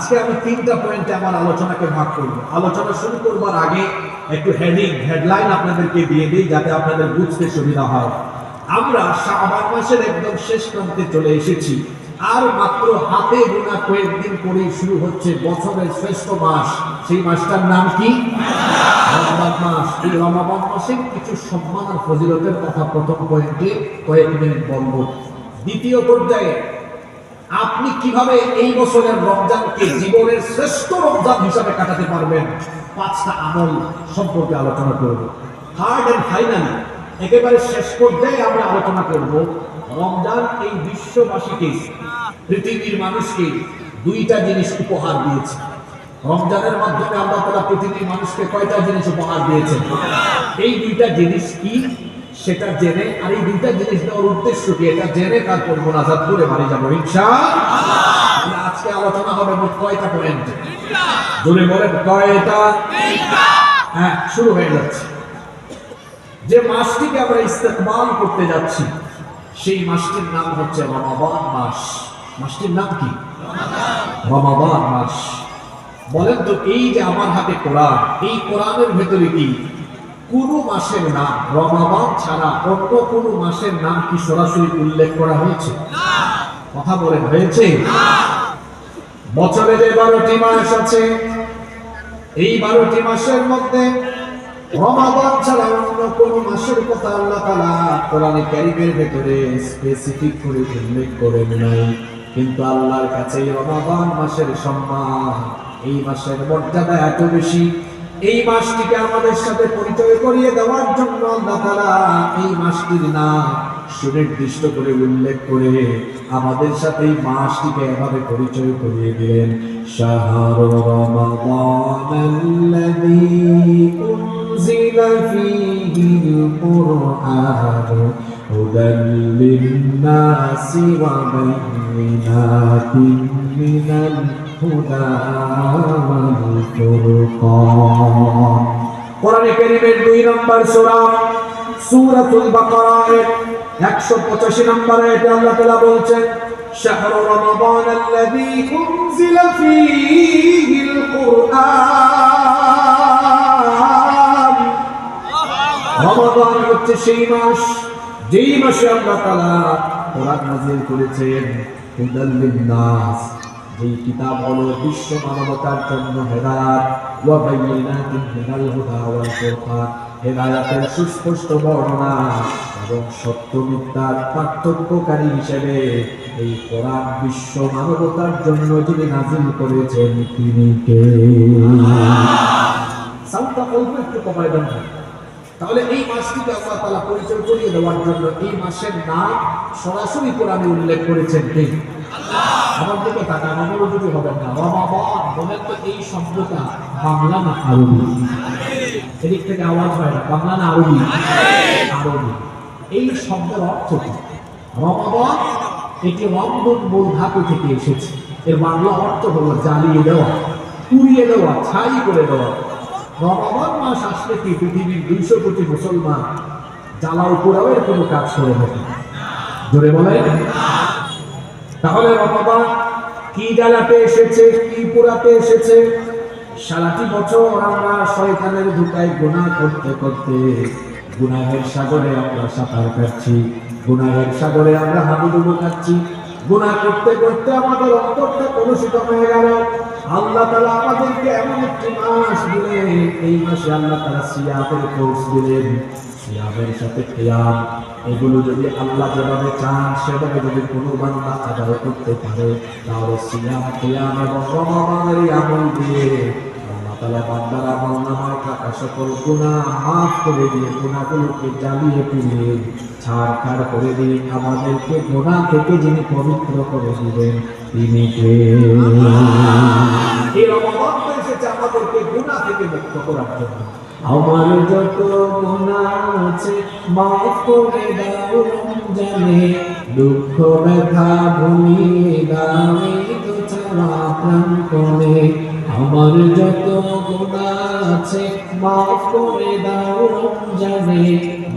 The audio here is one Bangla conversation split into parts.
আজকে আমি 3টা পয়েন্টে আমার আলোচনাকে ভাগ করব। আলোচনা শুরু করবার আগে একটু হেডলাইন আপনাদেরকে দিয়ে দিই, যাতে আপনাদের বুঝতে সুবিধা হয়। আমরা শাবান মাসের একদম শেষ প্রান্তে চলে এসেছি। আর মাত্র হাতে গোনা কয়েকদিন পরেই শুরু হচ্ছে বছরের শ্রেষ্ঠ মাস। সেই মাসটার নাম কি? রমজান মাস। এই রমজান মাসের কিছু সম্মান আর ফজিলতের কথা প্রথম পয়েন্টে কয়েক মিনিট বলবো। দ্বিতীয় পর্যায়ে আপনি কিভাবে এই বছরের রমজানকে জীবনের শ্রেষ্ঠ রমজান হিসাবে কাটাতে পারবেন, 5টা আমল সম্পর্কে আলোচনা করব। থার্ড এন্ড ফাইনালি একেবারে শেষ পর্যায়ে আমরা আলোচনা করব রমজান এই বিশ্ববাসীকে, পৃথিবীর মানুষকে 2টা জিনিস উপহার দিয়েছে। রমজানের মাধ্যমে আল্লাহ তাআলা পৃথিবীর মানুষকে কয়টা জিনিস উপহার দিয়েছেন? এই 2টা জিনিস কি সেটা জেনে, আর এই 2টা জিনিস দেওয়ার উদ্দেশ্য কি এটা জেনে তারপর মোনাজাত করে বাড়ি যাবো ইনশাআল্লাহ। আজকে আলোচনা হবে মোট কয়টা পয়েন্ট? জোরে বলেন কয়টা? হ্যাঁ, শুরু হয়ে যাচ্ছে। যে মাসটিকে আমরা ইস্তেকবাল করতে যাচ্ছি সেই মাসটির নাম হচ্ছে রমাদান মাস। মাসটির নাম কি? রমাদান মাস। বলেন তো, এই যে আমার হাতে কোরআন, এই কোরআনের ভেতরে কি কোন মাসের নাম রমাদান ছাড়া অন্য কোন মাসের নাম কি সরাসরি উল্লেখ করা হয়েছে? কথা বলেন, হয়েছে? বছরে যে 12টি মাস আছে, এই 12টি মাসের মধ্যে রমাদান ছাড়া অন্য কোন মাসের কথা আল্লাহ তাআলা কোরআনে কারীমের ভেতরে স্পেসিফিক করে উল্লেখ করেন নাই। কিন্তু আল্লাহর কাছে রমাদান মাসের সম্মান, এই মাসের মর্যাদা এত বেশি। এই মাসটিকে আমাদের সাথে পরিচয় করিয়ে দেওয়ার জন্য আল্লাহ তাআলা এই মাসটির নাম সুনির্দিষ্ট করে উল্লেখ করে আমাদের সাথে এই মাসটিকে এভাবে পরিচয় করিয়ে দিলেন। শাহরু রমাদানাল্লাযী উনজিলা ফীহিল কুরআন হুদাল লিন-নাসি ওয়া বায়িনাতিন মিনাল হুদা ওয়াল ফুরকান। কোরআনে কারীমের 2 নম্বর সূরা সূরাতুল বাকারার 185 নম্বর আয়াতে আল্লাহ তাআলা বলছেন, শাহরু রমাদানাল্লাযী উনজিলা ফীহিল কুরআন। রমাদান হচ্ছে সেই মাস যেই মাসে আল্লাহ তাআলা কোরআন নাযিল করেছেন। হুদাল লিন-নাস, যেই কিতাব হলো বিশ্ব মানবতার জন্য হেদায়েত। ওয়া বায়িনাতিন মিনাল হুদা ওয়াল ফুরকান, হেদায়েতের সুস্পষ্ট বর্ণনা এবং সত্য মিথ্যার পার্থক্যকারী হিসেবে এই কোরআন বিশ্ব মানবতার জন্য যিনি নাযিল করেছেন তিনি কে? সাউন্ডটা অল্প একটু কমায় দেন। তাহলে এই মাসটিকে আল্লাহ তাআলা পরিচয় করিয়ে দেওয়ার জন্য এই মাসের নাম সরাসরি কোরআনে উল্লেখ করেছেন কে? আমার দিকে তাকান, মনোযোগী হবেন না। রমাদান বলেন তো, এই শব্দটা বাংলা না আরবি? এদিক থেকে আওয়াজ হয় না, বাংলা না আরবি? আরবি। এই শব্দের অর্থ কি? রমাদান এটি রমদন মূল ধাতু থেকে এসেছে। এর বাংলা অর্থ হলো জ্বালিয়ে দেওয়া, পুড়িয়ে দেওয়া, ছাই করে দেওয়া। রমাদান মাস আসলে কি পৃথিবীর 200 কোটি মুসলমান জ্বালাও পোড়াওয়ের কোনো কাজ করে থাকে? জোরে বলেন। তাহলে রমাদান কি জ্বালাতে এসেছে, কি পোড়াতে এসেছে? সারাটি বছর আমরা শয়তানের ধোঁকায় গুনাহ করতে করতে গুনাহের সাগরে আমরা সাঁতার কাটছি, গুনাহের সাগরে আমরা হাবুডুবু খাচ্ছি। গুনাহ করতে করতে আমাদের অন্তরটা কলুষিত হয়ে গেল। আল্লাহ তাআলা আমাদেরকে এমন একটি মাস দিলেন, এই মাসে আল্লাহ তাআলা সিয়ামের কোর্স দিলেন। সিয়ামের সাথে কিয়াম, এগুলো যদি আল্লাহ যেভাবে চান সেভাবে যদি কোনো বান্দা আদায় করতে পারে, তাহলে সিয়াম, কিয়াম এবং রমাদানের এই আমল দিয়ে আল্লাহ তাআলা বান্দার আমলনামায় থাকা সকল গুনাহ মাফ করে দিয়ে, গুনাহগুলোকে জ্বালিয়ে পুড়িয়ে ছাড়খাড় করে দিয়ে আমাদেরকে গুনাহ থেকে যিনি পবিত্র করে দিবেন তিনি কে? এই রমাদান তো এসেছে আমাদেরকে গুনাহ থেকে মুক্ত করার জন্য। আমার যত গুনাহ আছে মাফ করে দাও রমজানে, দুঃখ ব্যথা ভুলিয়ে দাও এই তো ছাড়া প্রাণপণে। আমার যত গুনাহ আছে মাফ করে দাও রমজানে,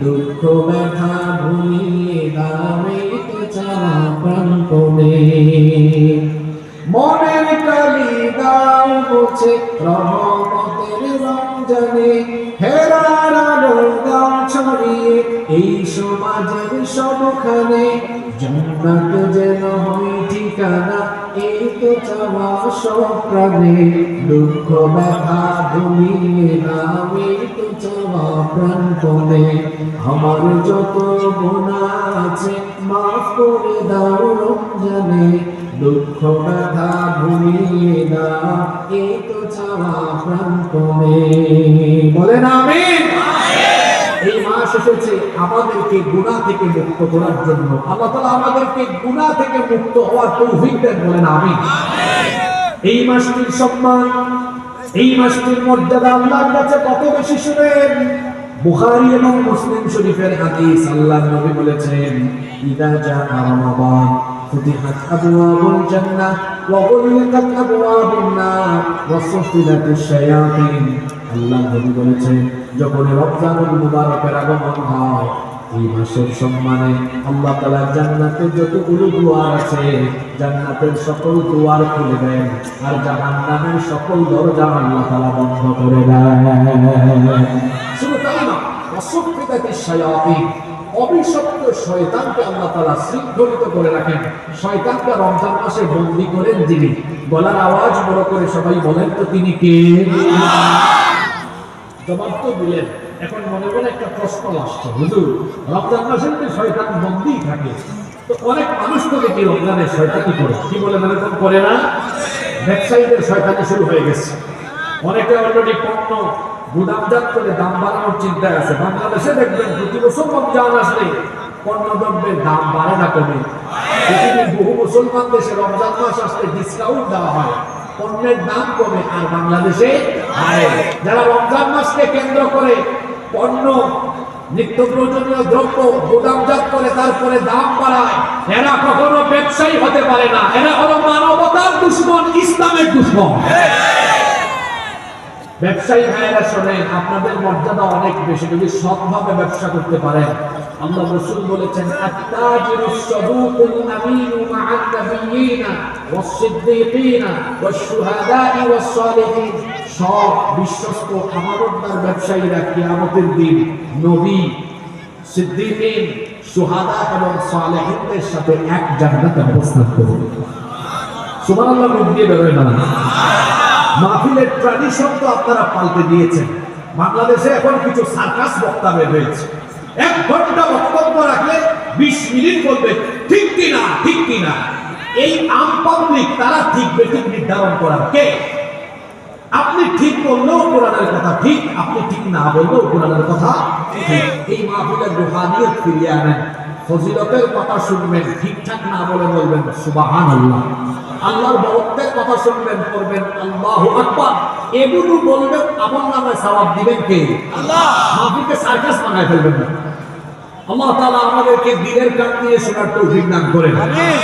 দুঃখ ব্যথা ভুলিয়ে দাও এই তো ছাড়া প্রাণপণে। মনের কালি মুছে রহমতের রমজানে হেরার আলোর দাও ছড়িয়ে এই সমাজের সবখানে জান্নাত যেন হয় ঠিকানা এই তো চাওয়া সব প্রাণে দুঃখ ব্যথা ভুলিয়ে নাও এই তো চাওয়া প্রাণপণে আমার যত গুনাহ আছে মাফ করে দাও রমজানে দুঃখ ব্যথা ভুলিয়ে দাও এই তো চাওয়া প্রাণপণে বলেন আমিন। এই মাস এসেছে আমাদেরকে গুনাহ থেকে মুক্ত করার জন্য। আল্লাহ তাআলা আমাদেরকে গুনাহ থেকে মুক্ত হওয়ার তৌফিক দেন বলেন আমিন। এই মাসটির সম্মান, এই মাসটির মর্যাদা আল্লাহর কাছে কত বেশি শুনেন। বুখারী এবং মুসলিম শরীফের হাদিস, আল্লাহর নবী বলেছেন ইদা জাআ রমাদান ফুতিহাত আবওয়াবুল জান্নাহ ওয়া গুলিকাত আবওয়াবুন নার ওয়া সুফিলাতিশ শায়াতিন। আল্লাহর নবী বলেছেন যখন রমজানুল মুবারকের আগমন হয় এই মাসের সম্মানে আল্লাহ তাআলা জান্নাতের যতগুলো দুয়ার আছে জান্নাতের সকল দুয়ার খুলে দেন আর জাহান্নামের সকল দরজা আল্লাহ তাআলা বন্ধ করে দেন। শুধু তাই না, ওয়াসুফিদাতিশ শায়াতিন, অভিশপ্ত শয়তানকে আল্লাহ তাআলা শৃঙ্খলিত করে রাখেন। শয়তানকে রমজান মাসে বন্দী করেন যিনি, গলার আওয়াজ বড় করে সবাই বলেন তো তিনি কে? জবাব তো দিলেন। এখন মনে মনে একটা প্রশ্ন আসছে, হুজুর রমজান মাসে যদি শয়তান বন্দী থাকে তো অনেক মানুষ তো দেখি রমজানে শয়তানি করে, কি বলে এরকম করে না? ব্যবসায়ীদের শয়তানি শুরু হয়ে গেছে। অনেকে অলরেডি পণ্য গুদামজাত করে দাম বাড়ানোর চিন্তায় আছে। বাংলাদেশে দেখবেন প্রতি বছর রমজান আসলে পণ্য দ্রব্যের দাম বাড়ে না কমে। পৃথিবীর বহু মুসলমান দেশে রমজান মাস আসলে ডিসকাউন্ট দেওয়া হয়, পণ্যের দাম কমে, আর বাংলাদেশে বাড়ে। যারা রমজান মাসকে কেন্দ্র করে পণ্য নিত্য প্রয়োজনীয় দ্রব্য গুদামজাত করে তারপরে দাম বাড়ায়, এরা কখনো ব্যবসায়ী হতে পারে না। এরা হলো মানবতার দুশমন, ইসলামের দুশমন। ব্যবসায়ী ভাইয়েরা শোনেন, আপনাদের মর্যাদা অনেক বেশি যদি সৎভাবে ব্যবসা করতে পারেন। আল্লাহ রাসূল বলেছেন আত-তাজিরুস সাদুকুল আমিনু মা'আন নাবিয়্যিনা ওয়াস-সিদ্দীকিনা ওয়াশ-শুহাদা'i ওয়াস-সালিহিন। সব বিশ্বস্ত আমানতদার ব্যবসায়ীরা কিয়ামতের দিন নবী, সিদ্দীকিন, শুহাদা এবং সালেহিনদের সাথে এক জান্নাতে অবস্থান করবে। সুবহানাল্লাহ, মুখ দিয়ে বের হয় না। মাহফিলের ট্র্যাডিশন তো আপনারা পাল্টে দিয়েছেন। বাংলাদেশে এখন কিছু সার্কাস বক্তা বের হয়েছে। 1 ঘন্টা বক্তব্য রাখলে 20 মিনিট বলবে ঠিক কিনা ঠিক কিনা। এই আম পাবলিক তারা ঠিক বেঠিক নির্ধারণ করার কে? আপনি ঠিক বললেও কোরআনের কথা ঠিক, আপনি ঠিক না বললেও কোরআনের কথা ঠিক। এই মাহফিলের রুহানিয়ত ফিরিয়ে আনেন, ফজিলতের কথা শুনবেন, ঠিকঠাক না বলে বলবেন সুবহানাল্লাহ। আল্লাহর বরকতের কথা শুনবেন, করবেন আল্লাহু আকবার। এগুলো বলবেন, আমলনামায় সওয়াব দিবেন কে? আল্লাহ। মাহফিলকে সার্কাস বানায় ফেলবেন না। আল্লাহ তাআলা আমাদেরকে দিনের কান দিয়ে শোনার তৌফিক দান করেন। আমিন।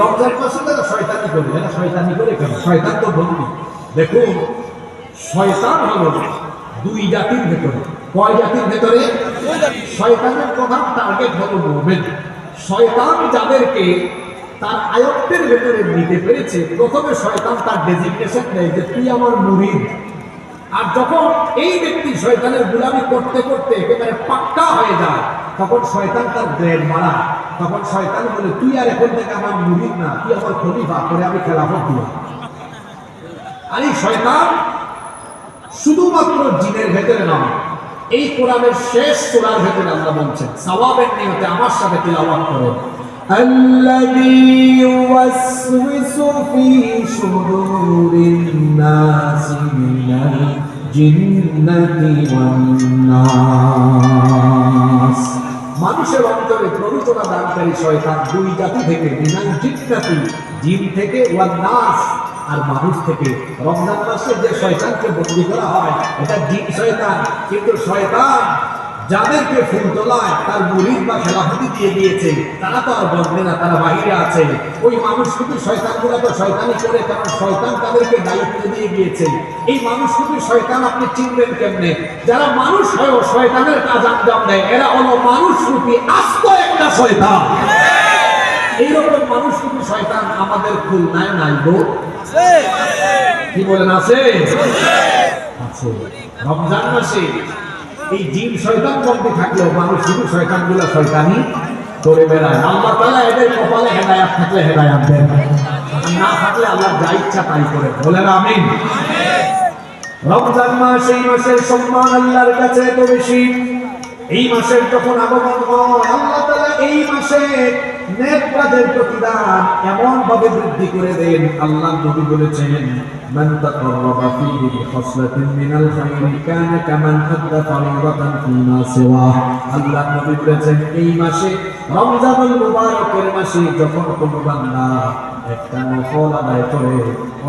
রমজান মাসে যারা শয়তানি করে, এরা শয়তানি করে কেন? শয়তান তো বন্দী। দেখুন, শয়তান হলো 2 জাতির ভেতরে। কয় জাতির ভেতরে? শয়তানের প্রধান টার্গেট হলো মুমিন। শয়তান যাদেরকে তার আয়ত্তের ভেতরে নিতে পেরেছে, প্রথমে শয়তান তার ডেজিগনেশন দেয় যে তুই আমার মুরিদ। আর যখন এই ব্যক্তি শয়তানের গোলামি করতে করতে একেবারে পাক্কা হয়ে যায়, তখন শয়তান তার গ্রেড বাড়ায়। তখন শয়তান বলে তুই আর এখন থেকে আমার মুরিদ না, তুই আমার খলিফা, করে আমি খেলাফত দিলাম। আর এই শয়তান শুধুমাত্র জিনের ভেতরে নয়, এই কোরআনের শেষ সূরার ভেতরে আল্লাহ বলছেন, সওয়াবের নিয়তে আমার সাথে তিলাওয়াত করুন। الذي يوسوس في صدور الناس من الجنة والناس। মানুষের অন্তরে প্ররোচনা দানকারী শয়তান 2 জাতি থেকে, মিনাল জিন্নাতি, জিন থেকে, ওয়ান নাস, আর মানুষ থেকে। রমজান মাসে যে শয়তানকে বন্দী করা হয় এটা জিন শয়তান, কিন্তু শয়তান যাদেরকে ফুল তোলায় তার মুরিদ বা খেলাফতি দিয়ে দিয়েছে, তারা তো আর বন্ধে না, তারা বাহিরে আছে। ওই মানুষগুলি শয়তানগুলো তো শয়তানি করে, কারণ শয়তান তাদেরকে দায়িত্ব দিয়ে গিয়েছে। এই মানুষগুলি শয়তান আপনি চিনবেন কেমনে? যারা মানুষ হয়েও শয়তানের কাজ আঞ্জাম দেয়, এরা হলো মানুষরূপী আস্ত একটা শয়তান। এইরকম মানুষরূপী শয়তান আমাদের খুলনায় নাই গো। কি বলেন আছে? আছে। রমজান মাসে এই জিন শয়তান বন্দী থাকলেও মানুষ শুধু শয়তানগুলো শয়তানি করে বেড়ায়। আল্লাহ তাআলা এদের কপালে হেদায়েত থাকলে হেদায়েত দেন, না থাকলে আল্লাহ যা ইচ্ছা তাই করে। বলেন আমিন। রমজান মাস, এই মাসের সম্মান আল্লাহর কাছে এত বেশি। এই মাসের যখন আগমন হয়, আল্লাহ তাআলা এই মাসে নেক কাজের প্রতিদান এমন ভাবে বৃদ্ধি করে দেন। আল্লাহ নবী বলেছেন, মান তাকাররাবা ফীহি বিখাসলাতিন মিনাল খায়রি কানা কামান আদ্দা ফারিদাতান ফীমা সিওয়া। আল্লাহ নবী বলেছেন, এই মাসে রমজানুল মুবারকের মাসে যখন কোনো বান্দা একটা নফল আদায় করে,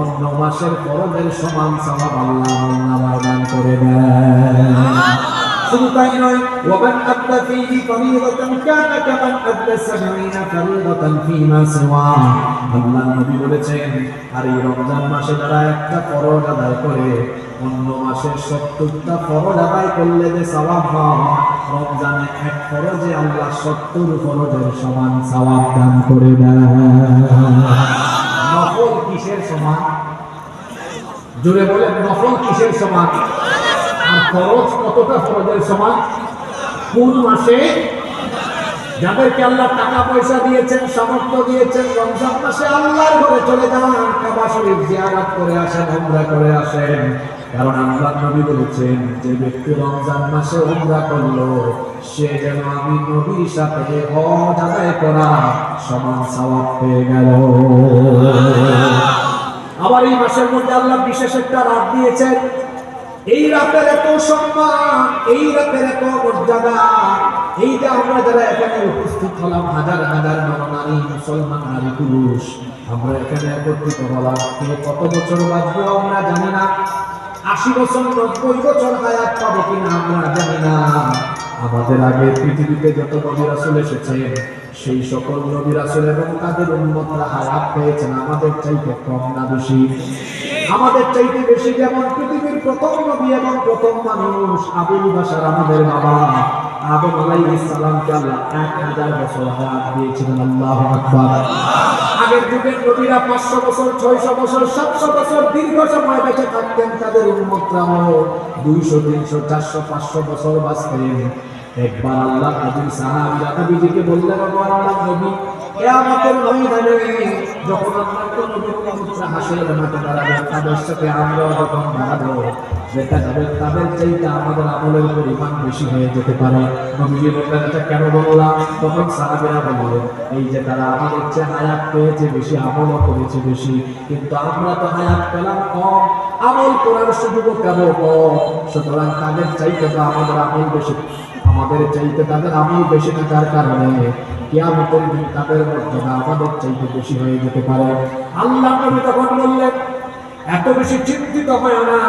অন্য মাসের ফরজের সমান সওয়াব আল্লাহ নামায় দান করে দেন। শুধু তাই নয়, ওয়ামান আদ্দা ফীহি ফারিদাতান কানা কামান আদ্দা 70 ফারিদাতান ফীমা সিওয়া। আল্লাহ নবী বলেছেন, আর এই রমজান মাসে যারা একটা ফরজ আদায় করে, অন্য মাসের 70টা ফরজ আদায় করলে যে সওয়াব হয়, রমজানে এক ফরজে আল্লাহ 70 ফরজের সমান সওয়াব দান করে দেন। নফল কিসের সমান? জোরে বলেন, নফল কিসের সমান? আর ফরজ কতটা ফরজের সমান? কোন মাসে যাদেরকে আল্লাহ টাকা পয়সা দিয়েছেন, সামর্থ্য দিয়েছেন, রমজান মাসে আল্লাহর ঘরে চলে যান, কাবা শরীফ জিয়ারত করে আসেন, উমরা করে আসেন। কারণ আল্লাহ নবী বলেছেন, যে ব্যক্তি রমজান মাসে উমরা করলো, সে যেন আমি নবীর সাথে হজ আদায় করা সমান সওয়াব পেয়ে গেল। আবার এই মাসের মধ্যে আল্লাহ বিশেষ একটা রাত দিয়েছেন। এই রাতের এত সম্মান, এই রাতের এত মর্যাদা, এইটা আমরা যারা এখানে উপস্থিত হলাম, হাজার হাজার নারী, মুসলমান নারী পুরুষ, আমরা এখানে একত্রিত হলাম। কে কত বছর বাঁচবো আমরা জানি না, 80 বছর 90 বছর হায়াত পাবো কিনা আমরা জানি না। আমাদের আগে পৃথিবীতে যত নবী রাসূল এসেছেন, সেই সকল নবী রাসূল এবং তাদের উম্মতরা হায়াত পেয়েছেন আমাদের চাইতে কম না বেশি? আমাদের চাইতে বেশি। যেমন পৃথিবীর প্রথম নবী এবং প্রথম মানুষ আবুল বাশার, আমাদের বাবা আদম আলাইহিস সালামকে আল্লাহ 1000 বছর হায়াত দিয়েছিলেন। আল্লাহু আকবার। আগের যুগের নবীরা 500 বছর, 600 বছর, 700 বছর দীর্ঘ সময় বেঁচে থাকতেন। তাদের উম্মতরাও 200, 300, 400, 500 বছর বাঁচতেন। একবার আল্লাহ নবীর সাহাবীরা নবীজিকে বললেন, ও আল্লাহর নবী, কিয়ামতের ময়দানে যখন আপনার কোন নবীর উম্মতরা হাসরের মাঠে দাঁড়াবে, তাদের সাথে আমরাও যখন দাঁড়াবো, দেখা যাবে তাদের চাইতে আমাদের আমলের পরিমাণ বেশি হয়ে যেতে পারে। নবীজি বললেন, এটা কেন বললাম? তখন সাহাবীরা বললেন, এই যে তারা আমাদের চেয়ে হায়াত পেয়েছে বেশি, আমলও করেছে বেশি, কিন্তু আমরা তো হায়াত পেলাম কম, আমল করার সুযোগও কেন কম। সুতরাং তাদের চাইতে তো আমাদের আমল বেশি, আমাদের চাইতে তাদের আমল বেশি থাকার কারণে কিয়ামতের দিন তাদের মর্যাদা আমাদের চাইতে বেশি হয়ে যেতে পারে। আল্লাহ নবী তখন বললেন, এত বেশি চিন্তিত হয় না,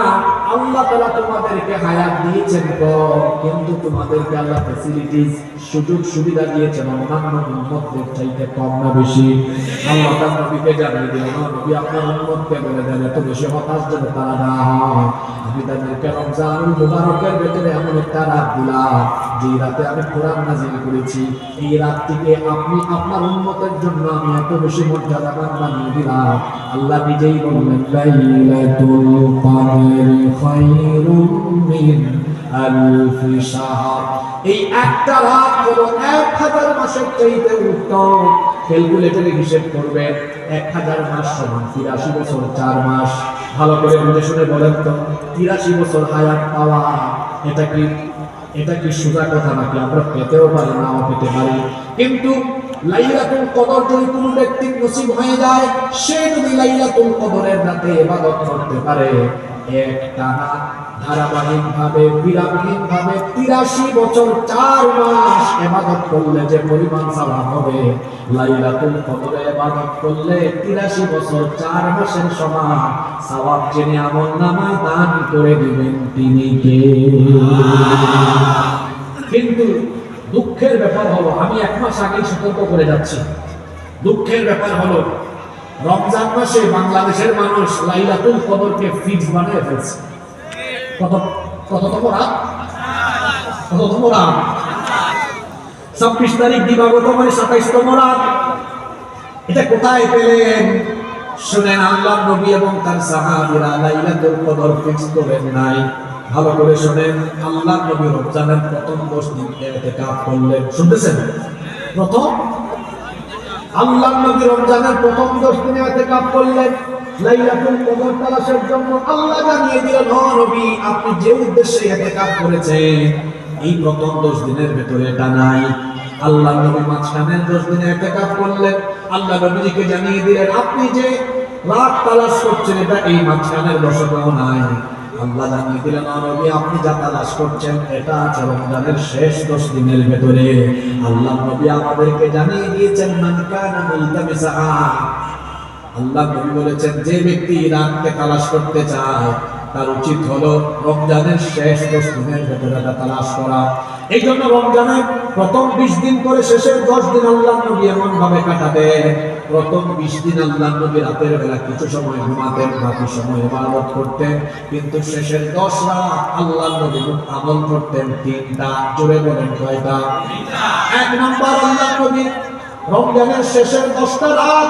আল্লাহ তাআলা তোমাদেরকে হায়াত দিয়েছেন কম, কিন্তু তোমাদেরকে আল্লাহ ফ্যাসিলিটিস, সুযোগ সুবিধা দিয়েছেন অন্যান্য উম্মতদের চাইতে কম না বেশি? আল্লাহ তার নবীকে জানিয়ে দিলেন, নবী আপনার উম্মতকে বলে দেন এত বেশি হতাশ যেন তারা না হয়। আমি তাদেরকে রমজানুল মুবারকের ভেতরে এমন একটা রাত দিলাম, যে রাতে আমি কোরআন নাযিল করেছি। এই রাতটিকে আপনি আপনার উম্মতের জন্য আমি এত বেশি মর্যাদাবান বানিয়ে দিলাম। আল্লাহ নিজেই বললেন, লাইলাতুল কদরি খায়রুম মিন আলফি শাহর। এই একটা রাত হলো 1000 মাসের চাইতে উত্তম। ক্যালকুলেটরে হিসেব করবেন, 1000 মাস সমান 83 বছর 4 মাস। ভালো করে বুঝে শুনে বলেন তো, 83 বছর হায়াত পাওয়া এটা কি সোজা কথা নাকি? আমরা পেতেও পারি, নাও পেতে পারি। কিন্তু লাইলাতুল কদর যদি কোনো ব্যক্তির নসিব হয়ে যায়, সে যদি লাইলাতুল কদরের রাতে ইবাদত করতে পারে, একটানা ধারাবাহিকভাবে বিরামহীনভাবে 83 বছর 4 মাস ইবাদত করলে যে পরিমাণ সওয়াব হবে, লাইলাতুল কদরে ইবাদত করলে 83 বছর 4 মাসের সমান সওয়াব যিনি আমলনামায় দান করে দিবেন তিনি কে? কিন্তু দুঃখের ব্যাপার হলো, আমি 1 মাস আগেই সতর্ক করে যাচ্ছি, দুঃখের ব্যাপার হলো রমজান মাসে বাংলাদেশের মানুষ লাইলাতুল কদরকে ফিক্স বানিয়ে ফেলছে। কততম রাত? 26 তারিখ দিবাগত মানে 27তম রাত। এটা কোথায় পেলেন? শুনেন, আল্লাহর নবী এবং তার সাহাবীরা লাইলাতুল কদর ফিক্স করেন নাই। ভালো করে শুনেন, আল্লাহর নবী রমজানের প্রথম 10 দিন ইতিকাফ করলেন। শুনতেছেন? প্রথম আল্লাহর নবী রমজানের প্রথম 10 দিন ইতিকাফ করলেন লাইলাতুল কদর তালাশের জন্য। আল্লাহ জানিয়ে দিলেন, ও নবী, আপনি যে উদ্দেশ্যে ইতিকাফ করেছেন এই প্রথম 10 দিনের ভিতরে এটা নাই। আল্লাহ নবী মাঝখানের 10 দিনে ইতিকাফ করলেন। আল্লাহ নবীকে জানিয়ে দিলেন, আপনি যে রাত তালাশ করছেন এটা এই মাঝখানের 10টাও নাই। আল্লাহ জানিয়ে দিলেন, ও নবী, আপনি যা তালাশ করছেন এটা আছে রমজানের শেষ 10 দিনের ভিতরে। আল্লাহ নবী আমাদেরকে জানিয়ে দিয়েছেন, মান কানা মুলতামিসা, আল্লাহ নবী বলেছেন, যে ব্যক্তি রাতকে তালাশ করতে চায় তার উচিত হলো রমজানের শেষ 10 দিনের ভেতরে তালাশ করা। এই জন্য রমজানের প্রথম 20 দিন করে শেষের 10 দিন আল্লাহ নবী এমন ভাবে কাটাতেন, প্রথম 20 দিন আল্লাহ নবী রাতের বেলা কিছু সময় ঘুমাতেন, বাকি সময় ইবাদত করতেন। কিন্তু শেষের 10 রাত আল্লাহ নবী আমল করতেন 3টা। জোরে বলেন কয়টা? 1 নম্বর, আল্লাহ নবী রমজানের শেষের 10টা রাত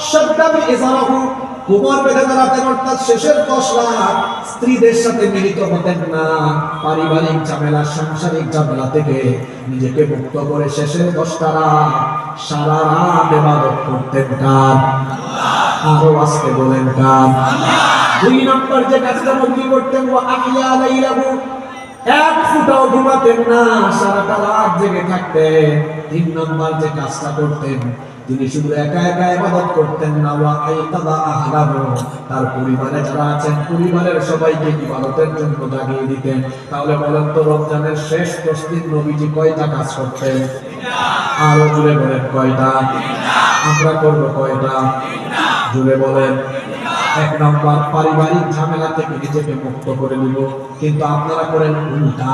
শাদ্দাবি ইজারাহু, কোমর বেঁধে দাঁড়াতেন, অর্থাৎ শেষের 10 রাত স্ত্রীদের সাথে মিলিত হতেন না। পারিবারিক ঝামেলা, সাংসারিক ঝামেলা থেকে নিজেকে মুক্ত করে শেষের 10টা রাত সারা রাত ইবাদত করতেন। কার? আরো আস্তে বলেন, কার? 2 নম্বর যে কাজটা নবী করতেন, ওয়া আহইয়া লাইলাহু, এক ফুটাও ঘুমাতেন না, সারাটা রাত জেগে থাকতেন। 3 নম্বর যে কাজটা করতেন, তিনি শুধু একা একা ইবাদত করতেন না, ওয়া আইকাদা আহলাহু, তার পরিবারে যারা আছেন পরিবারের সবাইকে ইবাদতের জন্য জাগিয়ে দিতেন। তাহলে বলেন তো, রমজানের শেষ 10 দিন নবীজি কয়টা কাজ করতেন? আরো জোরে বলেন, কয়টা? আমরা করব কয়টা? জোরে বলেন। 1 নম্বর, পারিবারিক ঝামেলা থেকে নিজেকে মুক্ত করে নিব। কিন্তু আপনারা করেন উল্টা।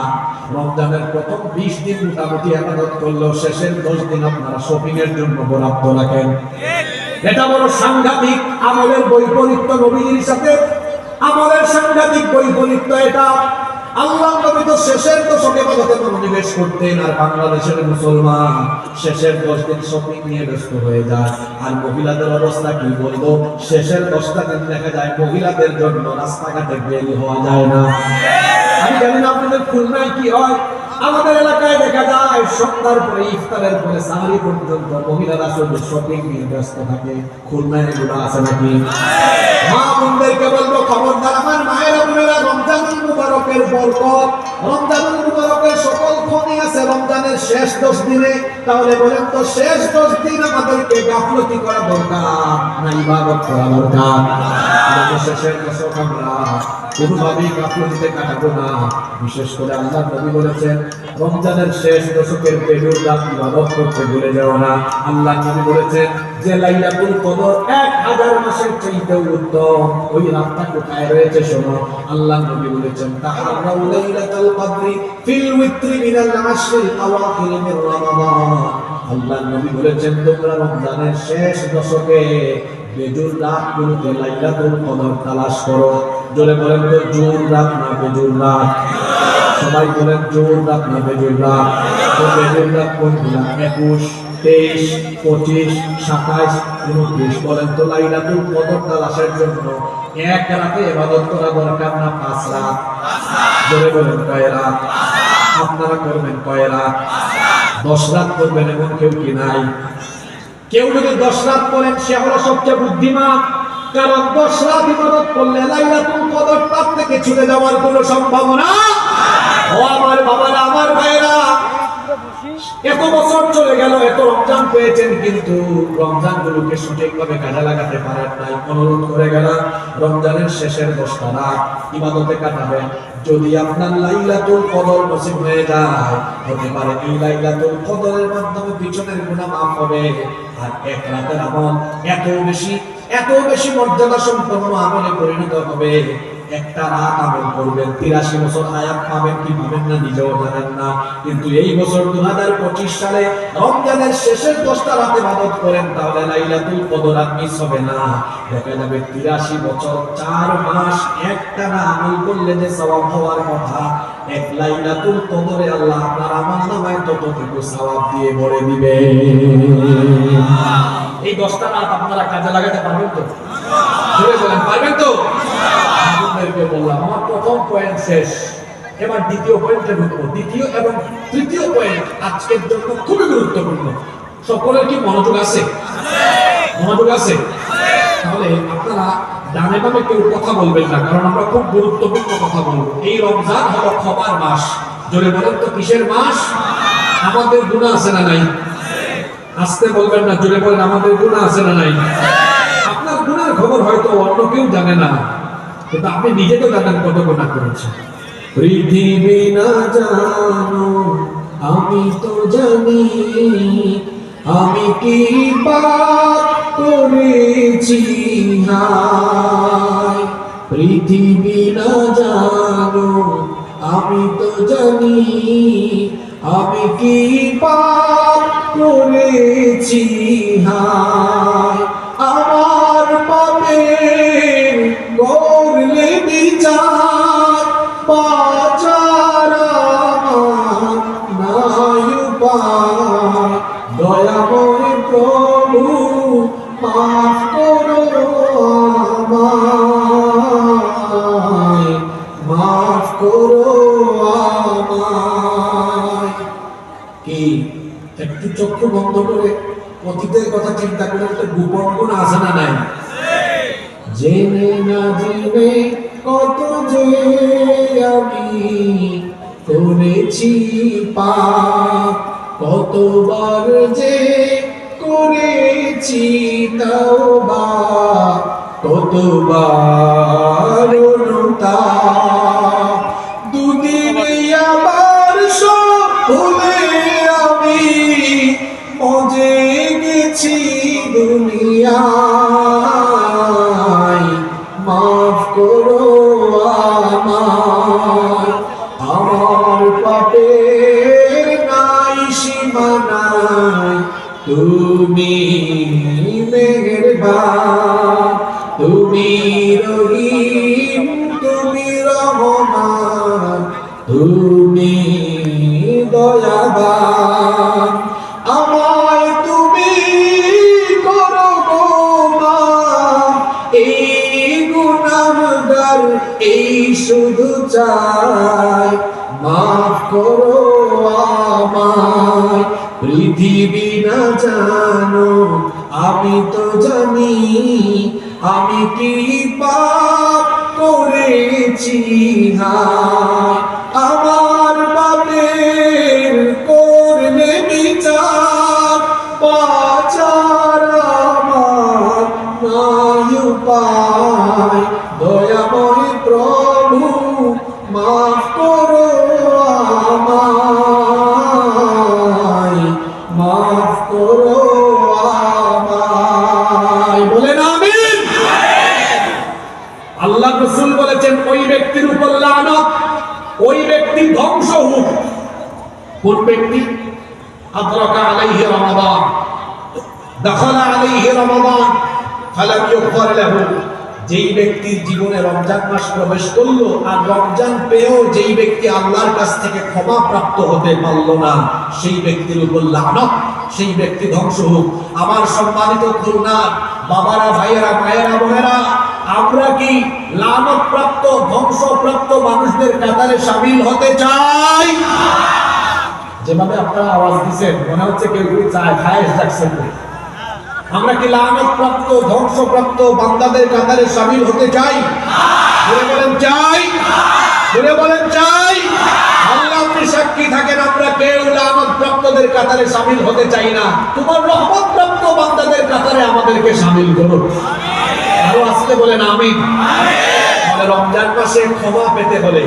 রমজানের প্রথম 20 দিন মোটামুটি ইবাদত করলেও শেষের 10 দিন আপনারা শপিং এর জন্য বরাদ্দ রাখেন। এটা বড় সাংঘাতিক আমলের বৈপরীত্য। নবীর সাথে আমলের সাংঘাতিক বৈপরীত্য এটা। আল্লাহ নবী তো শেষের 10 ইবাদতে মনোনিবেশ করতেন, আর বাংলাদেশের মুসলমান শেষের 10 দিন শপিং নিয়ে ব্যস্ত হয়ে যায়। আর মহিলাদের অবস্থা কি বলবো? শেষের 10টা দিন দেখা যায় মহিলাদের জন্য রাস্তাঘাটে বের হওয়া যায় না। আমি জানি না আপনাদের খুলনায় কি হয়, আমাদের এলাকায় দেখা যায় সন্ধ্যার পরে, ইফতারের পরে সাহারি পর্যন্ত মহিলারা শুধু শপিং নিয়ে ব্যস্ত থাকে। খুলনায় এগুলো আছে নাকি? মা বোনদেরকে বলবো, খবরদার আমার মায়েরা বোনেরা, রমজানুল মুবারকের বরকত, রমজানুল মুবারকের সকল খনি আছে রমজানের শেষ 10 দিনে। তাহলে বলেন তো, শেষ 10 দিন আমাদেরকে গাফলতি করা দরকার না ইবাদত করা দরকার? শেষের 10 আমরা কোনোভাবেই গাফলতিতে কাটাবো না। বিশেষ করে আল্লাহ নবী বলেছেন, রমজানের শেষ দশকের বেজুর রাত ইবাদত করতে ভুলে যাও না। আল্লাহ নবী বলেছেন যে লাইলাতুল কদর 1000 মাসের চাইতে উত্তম, ওই রাতটা কোথায় রয়েছে শোনো। আল্লাহ নবী বলেছেন, তাহারাউ লাইলাতুল কদরি ফিল উইত্রি মিনাল আশরিল আওয়াখির মিন রমাদান। আল্লাহ নবী বলেছেন, তোমরা রমজানের শেষ দশকে বেজুর রাতগুলোতে লাইলাতুল কদর তালাশ করো। জোরে বলেন তো, জোর রাত না বেজুর রাত? সবাই বলেন, জোর রাত না বেজুর রাত? তো বেজুর রাত কোনগুলো? 21, 23, 25, 27, 29। বলেন তো, লাইলাতুল কদর তালাশের জন্য এক রাতে ইবাদত করা দরকার না 5 রাত? জোরে বলেন, কয় রাত? আপনারা করবেন কয় রাত? 10 রাত করবেন এমন কেউ কি নাই? কেউ যদি 10 রাত করেন সে হলো সবচেয়ে বুদ্ধিমান। কারণ 10 রাত ইবাদত করলে লাইলাতুল কদর তার থেকে ছুটে যাওয়ার কোনো সম্ভাবনা। ও আমার বাবারা, আমার ভাইরা, এত বছর চলে গেল, এত রমজান পেয়েছেন, কিন্তু রমজান গুলোকে সঠিকভাবে কাজে লাগাতে পারেন নাই। অনুরোধ করে গেলাম, রমজানের শেষের 10টা রাত ইবাদতে কাটাবেন। যদি আপনার লাইলাতুল কদর নসিব হয়ে যায়, হতে পারে এই লাইলাতুল কদরের মাধ্যমে পিছনের গুনাহ মাফ হবে। আর 1 রাতের আমল এত বেশি মর্যাদা সম্পন্ন আমলে পরিণত হবে, একটা রাত আমল করবেন, 83 বছর হায়াত পাবেন কি পাবেন না নিজেও জানেন না। কিন্তু এই বছর 2025 সালে রমজানের শেষের 10টা রাতে ইবাদত করেন, তাহলে লাইলাতুল কদর আর মিস হবে না। দেখা যাবে 83 বছর 4 মাস একটানা আমল করলে যে সওয়াব হওয়ার কথা, এক লাইলাতুল কদরে আল্লাহ আপনার আমলনামায় ততটুকু সওয়াব দিয়ে ভরে দিবে। এই 10টা রাত আপনারা কাজে লাগাতে পারবেন তো? জোরে বলেন, পারবেন তো? আপনাদেরকে বললাম আমার প্রথম পয়েন্ট শেষ, এবার দ্বিতীয় পয়েন্টে ঢুকবো। দ্বিতীয় এবং তৃতীয় পয়েন্ট আজকের জন্য খুবই গুরুত্বপূর্ণ। সকলের কি মনোযোগ আছে? মনোযোগ আছে? তাহলে আপনারা ডানে বামে কেউ কথা বলবেন না, কারণ আমরা খুব গুরুত্বপূর্ণ কথা বলবো। এই রমজান হলো ক্ষমার মাস। জোরে বলেন তো কিসের মাস? আমাদের গুনাহ আছে না নাই? আসতে বলবেন না, জোরে বলেন আমাদের গুনাহ আছে না নাই? আপনার গুনার খবর হয়তো অন্য কেউ জানে না, কিন্তু আপনি নিজে তো জানেন কত গুনাহ করেছেন। পৃথিবী না জানো আমি তো জানি, আমি কি পাপ করেছি হায়। পৃথিবী না জানো আমি তো জানি, আমি কি পাপ করেছি হায়। আমার পাপের করলে বিচার, বাঁচার আমার নাই উপায়। দয়াময় প্রভু মাফ করো আমায়, মাফ করো আমায়। কি একটু চক্ষু বন্ধ করে অতীতের কথা চিন্তা করে একটা গোপন গুণ আছে না নাই? জেনে না জেনে কত যে আমি করেছি পাপ, কতবার যে করেছি তওবা, কতবার অনুতাপ। দুদিনে আবার সব ভুলে আমি মজে গেছি দুনিয়ায়, মাফ করো আমায়। আমার পাপের নাই সীমানায়, তুমি মেহেরবান, তুমি রহিম, তুমি রহমান, তুমি দয়াবান। আমায় তুমি করো গো মাফ, এই গুনাহগার এই শুধু চাই, মাফ করো আমায়। পৃথিবী না জানো আমি তো জানি, আমি কি পাপ করেছি হায়। আমার বাপের করলে বিচার, বাঁচার আমার নাই উপায়। দয়াময় প্রভু মাফ করো আমায়, মাফ করো আমায়। বলেন আমিন। আল্লাহ রাসূল বলেছেন ওই ব্যক্তির উপর লানত, ওই ব্যক্তি ধ্বংস হোক। কোন ব্যক্তি? আদরাকা আলাইহি রমাদান, দাখালা আলাইহি রমাদান ফালাম ইগফার লাহু। যেই ব্যক্তির জীবনে রমজান মাস প্রবেশ করলো আর রমজান পেয়েও যেই ব্যক্তি আল্লাহর কাছ থেকে ক্ষমা প্রাপ্ত হতে পারল না, সেই ব্যক্তির উপর লানত, সেই ব্যক্তি ধ্বংস হোক। আমার সম্মানিত খুলনার বাবারা, ভাইয়েরা, মায়েরা, বোনেরা, আমরা কি লানত প্রাপ্ত ধ্বংসপ্রাপ্ত মানুষদের কাতারে শামিল হতে চাই? যেভাবে আপনারা আওয়াজ দিচ্ছেন মনে হচ্ছে কেউ কেউ চায়, খায়েশ যাচ্ছেন। আমরা কি লানত প্রাপ্ত ধ্বংসপ্রাপ্ত বান্দাদের কাতারে শামিল হতে চাই? বলে বলেন চাই, বলে বলেন চাই। আল্লাহ আপনি সাক্ষী থাকেন, আমরা কেউ লানত প্রাপ্তদের কাতারে শামিল হতে চাই না। তোমার রহমত প্রাপ্ত বান্দাদের কাতারে আমাদেরকে শামিল করো। আরো আসতে বলেন আমিন। তাহলে রমজান মাসে ক্ষমা পেতে হলে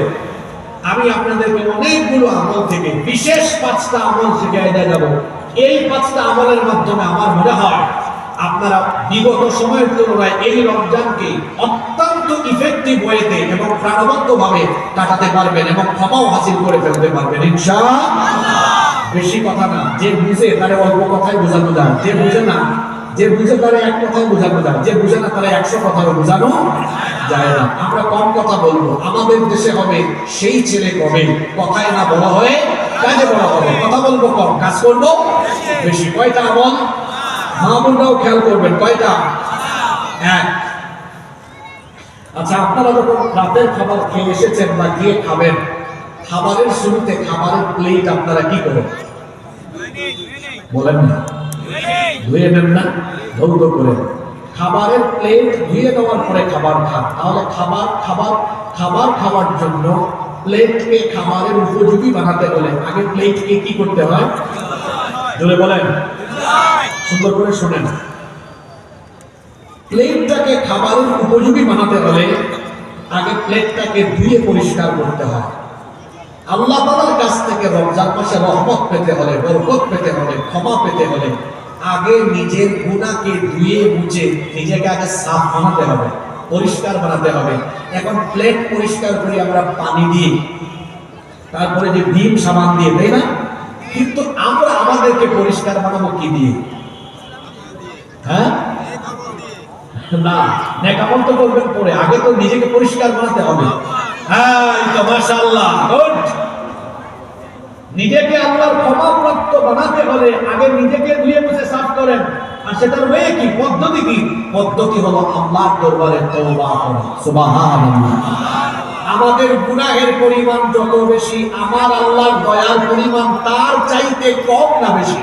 আমি আপনাদেরকে অনেকগুলো আমল থেকে বিশেষ 5টা আমল শিখিয়ে দিয়ে যাব। এই 5টা আমলের মাধ্যমে আমার মনে হয় আপনারা বিগত সময়ের তুলনায় এই রমজানকে অত্যন্ত অত্যন্ত ইফেক্টিভ ওয়েতে এবং প্রাণবন্তভাবে কাটাতে পারবেন এবং ক্ষমাও হাসিল করে ফেলতে পারবেন ইনশাআল্লাহ। বেশি কথা না, যে বুঝে তারে অল্প কথায় বোঝানো যায়, যে বুঝে না, যে বুঝে তারে এক কথায় বোঝানো যায়, যে বুঝে না তারে 100 কথায় বোঝানো যায় না। আমরা কম কথা বলবো, আমাদের দেশে হবে সেই ছেলে কবে কথায় না বলা হয়ে কাজে বলা হবে। কথা বলবো কম, কাজ করবো বেশি। কয়টা আমল মা বোনরাও খেয়াল করবেন, কয়টা? এক। আচ্ছা, আপনারা যখন রাতের খাবার খেয়ে এসেছেন বা গিয়ে খাবেন, খাবারের শুরুতে খাবারের প্লেট আপনারা কি করেন? বলেন না, ধুয়ে নেন না? ধৌত করে খাবারের প্লেট ধুয়ে নেওয়ার পরে খাবার খান। তাহলে খাবার খাওয়ার জন্য প্লেটকে খাবারের উপযোগী বানাতে হলে আগে প্লেটকে কি করতে হয়? জোরে বলেন, সুন্দর করে শোনেন। প্লেটটাকে খাবারের উপযোগী বানাতে হলে আগে প্লেটটাকে ধুয়ে পরিষ্কার করতে হয়। আল্লাহ তাআলার কাছ থেকে রমজান মাসে রহমত পেতে হলে, বরকত পেতে হলে, ক্ষমা পেতে হলে আগে নিজের গুনাহকে ধুয়ে মুছে নিজেকে আগে সাফ বানাতে হবে, পরিষ্কার বানাতে হবে। এখন প্লেট পরিষ্কার করি আমরা পানি দিয়ে, তারপরে যে ভীম সাবান দিয়ে, তাই না? কিন্তু আমরা আমাদেরকে পরিষ্কার বানাবো কি দিয়ে? হ্যাঁ না, নেক আমল তো করবেন পরে, আগে তো নিজেকে পরিষ্কার বানাতে হবে। হ্যাঁ, তো মাশাআল্লাহ, গুড। নিজেকে আল্লাহর ক্ষমাপ্রাপ্ত বানাতে হলে আগে নিজেকে ধুয়ে মুছে সাফ করেন। আর সেটার ওয়ে কি, পদ্ধতি কি? পদ্ধতি হলো আল্লাহর দরবারে তওবা করা। সুবহানাল্লাহ। আমাদের গুনাহের পরিমাণ যত বেশি, আমার আল্লাহর দয়ার পরিমাণ তার চাইতে কম না বেশি?